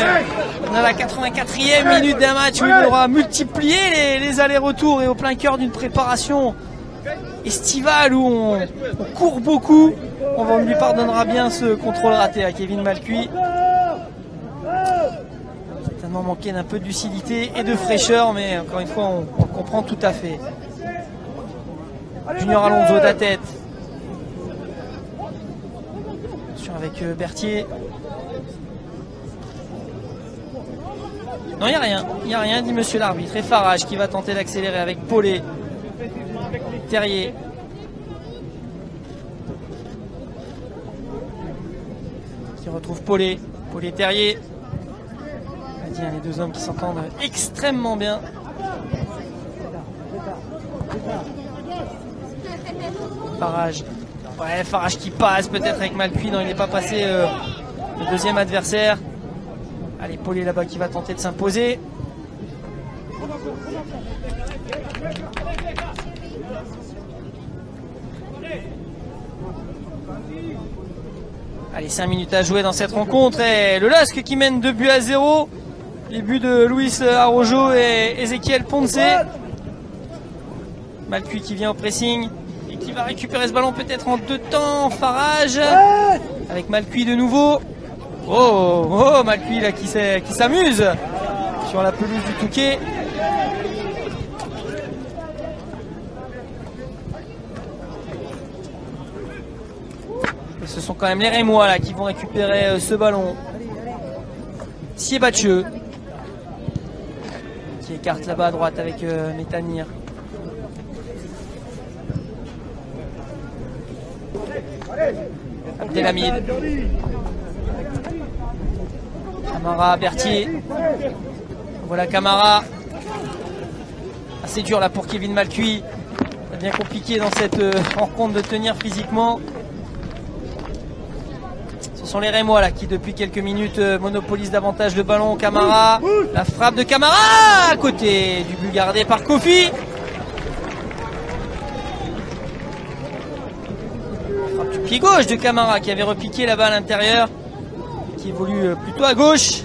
on a la 84e minute d'un match où il aura multiplié les allers-retours et au plein cœur d'une préparation estivale où on court beaucoup. On lui pardonnera bien ce contrôle raté à Kevin Malcuit. Certainement manqué d'un peu de lucidité et de fraîcheur, mais encore une fois on comprend tout à fait. Junior Alonso de la tête. Avec Berthier. Non, il n'y a rien, dit monsieur l'arbitre. Et Farage qui va tenter d'accélérer avec Paulet. Terrier. Qui retrouve Paulet. Paulet Terrier. Les deux hommes qui s'entendent extrêmement bien. Farage. Ouais, Farage qui passe peut-être avec Malcuit. Non, il n'est pas passé le deuxième adversaire. Allez, Paulet là-bas qui va tenter de s'imposer. Allez, 5 minutes à jouer dans cette rencontre. Et le LOSC qui mène 2-0. Les buts de Luis Araujo et Ezequiel Ponce. Malcuit qui vient au pressing. Qui va récupérer ce ballon peut-être en deux temps. Farage avec Malcuit de nouveau. Oh, Malcuit là qui s'amuse sur la pelouse du Touquet. Et ce sont quand même les Rémois là qui vont récupérer ce ballon. Siebatcheux qui écarte là-bas à droite avec Métanir. Abdelhamid. Camara, Berthier. Voilà Camara. Assez dur là pour Kevin Malcuit. C'est bien compliqué dans cette rencontre de tenir physiquement. Ce Ce sont les Rémois là qui depuis quelques minutes monopolisent davantage le ballon. Camara, la frappe de Camara à côté du but gardé par Kofi. Frappe du pied gauche de Camara qui avait repiqué là-bas à l'intérieur, qui évolue plutôt à gauche.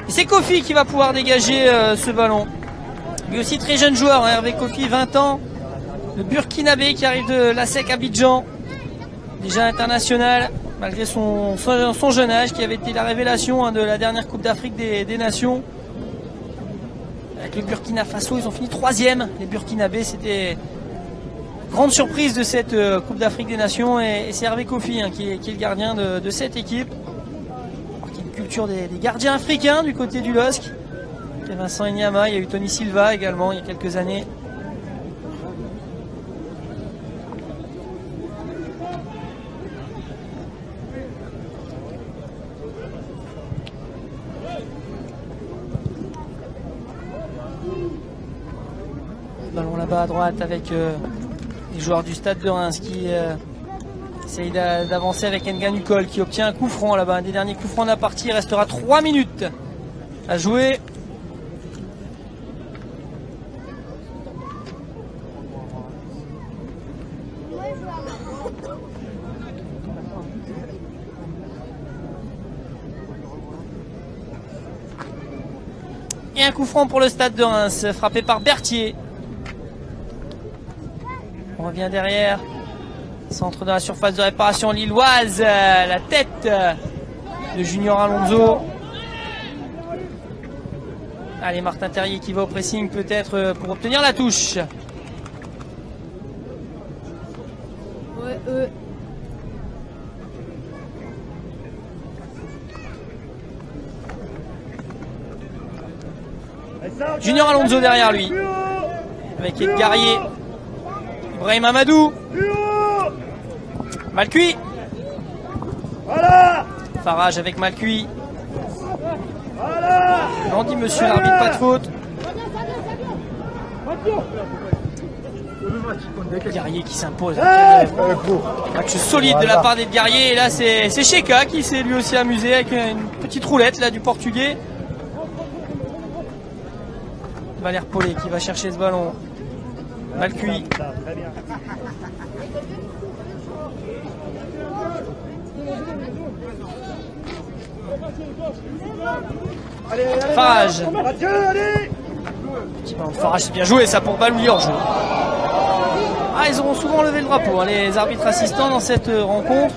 Et c'est Kofi qui va pouvoir dégager ce ballon. Lui aussi très jeune joueur, hein, Hervé Kofi, 20 ans. Le Burkinabé qui arrive de l'ASEC Abidjan, déjà international malgré son jeune âge, qui avait été la révélation, hein, de la dernière Coupe d'Afrique des Nations. Avec le Burkina Faso, ils ont fini 3e. Les Burkinabés, c'était grande surprise de cette Coupe d'Afrique des Nations, et c'est Hervé Kofi, hein, qui est le gardien de cette équipe. Alors qu'il y a une culture des gardiens africains du côté du LOSC. Il y a Vincent Enyama, il y a eu Tony Silva également il y a quelques années. Ballon là-bas à droite avec les joueurs du Stade de Reims qui essayent d'avancer avec Nganukol qui obtient un coup franc là-bas, un des derniers coups francs de la partie. Il restera 3 minutes à jouer. Et un coup franc pour le Stade de Reims, frappé par Berthier. On revient derrière. Centre dans la surface de réparation lilloise. La tête de Junior Alonso. Allez, Martin Terrier qui va au pressing peut-être pour obtenir la touche. Junior Alonso derrière lui. Avec Edgarier. Ibrahim Amadou. Malcuit. Voilà. Farage avec Malcuit. Voilà. On dit monsieur l'arbitre, pas de faute. Guerrier qui s'impose. Match solide de la part des Guerriers. Et là c'est Cheka qui s'est lui aussi amusé avec une petite roulette là du Portugais. Valère Paulet qui va chercher ce ballon. Malcuit. Farage. Petit ballon de Farage, c'est bien joué ça pour Balouli en jeu. Ah, ils auront souvent levé le drapeau, hein, les arbitres assistants dans cette rencontre.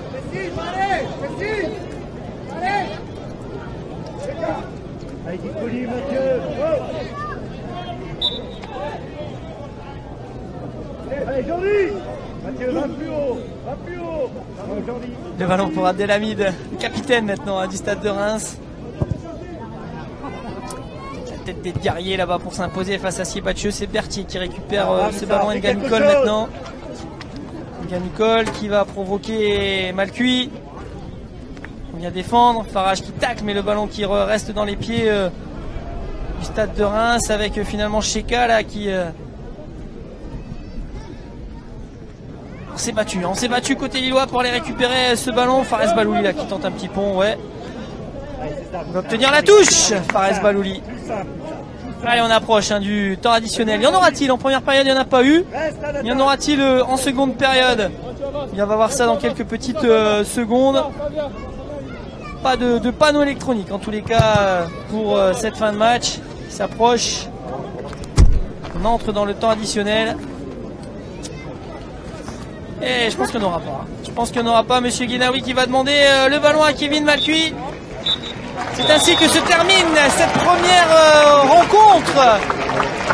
Allez, Jordi. Mathieu, va plus haut. Va plus haut. Le ballon pour Abdelhamid, capitaine maintenant, hein, du Stade de Reims. La tête des Guerriers là-bas pour s'imposer face à Siebatcheux. C'est Berthier qui récupère ce ballon. Nganukol maintenant. Nganukol qui va provoquer Malcuit. On vient défendre. Farage qui tacle, mais le ballon qui reste dans les pieds du Stade de Reims avec finalement Cheka là qui... On s'est battu côté lillois pour aller récupérer ce ballon. Fares Balouli là qui tente un petit pont, ouais. Il va obtenir la touche, Fares Balouli. Allez, on approche, hein, du temps additionnel. Y en aura-t-il en première période? Il n'y en a pas eu. Y en aura-t-il en seconde période? On va voir ça dans quelques petites secondes. Pas de panneau électronique en tous les cas pour cette fin de match qui s'approche. On entre dans le temps additionnel. Et je pense qu'il n'y en aura pas. Je pense qu'il n'y en aura pas. Monsieur Guinaoui qui va demander le ballon à Kevin Malcuit. C'est ainsi que se termine cette première rencontre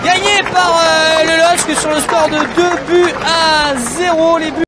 gagnée par le LOSC sur le score de 2 buts à 0. Les buts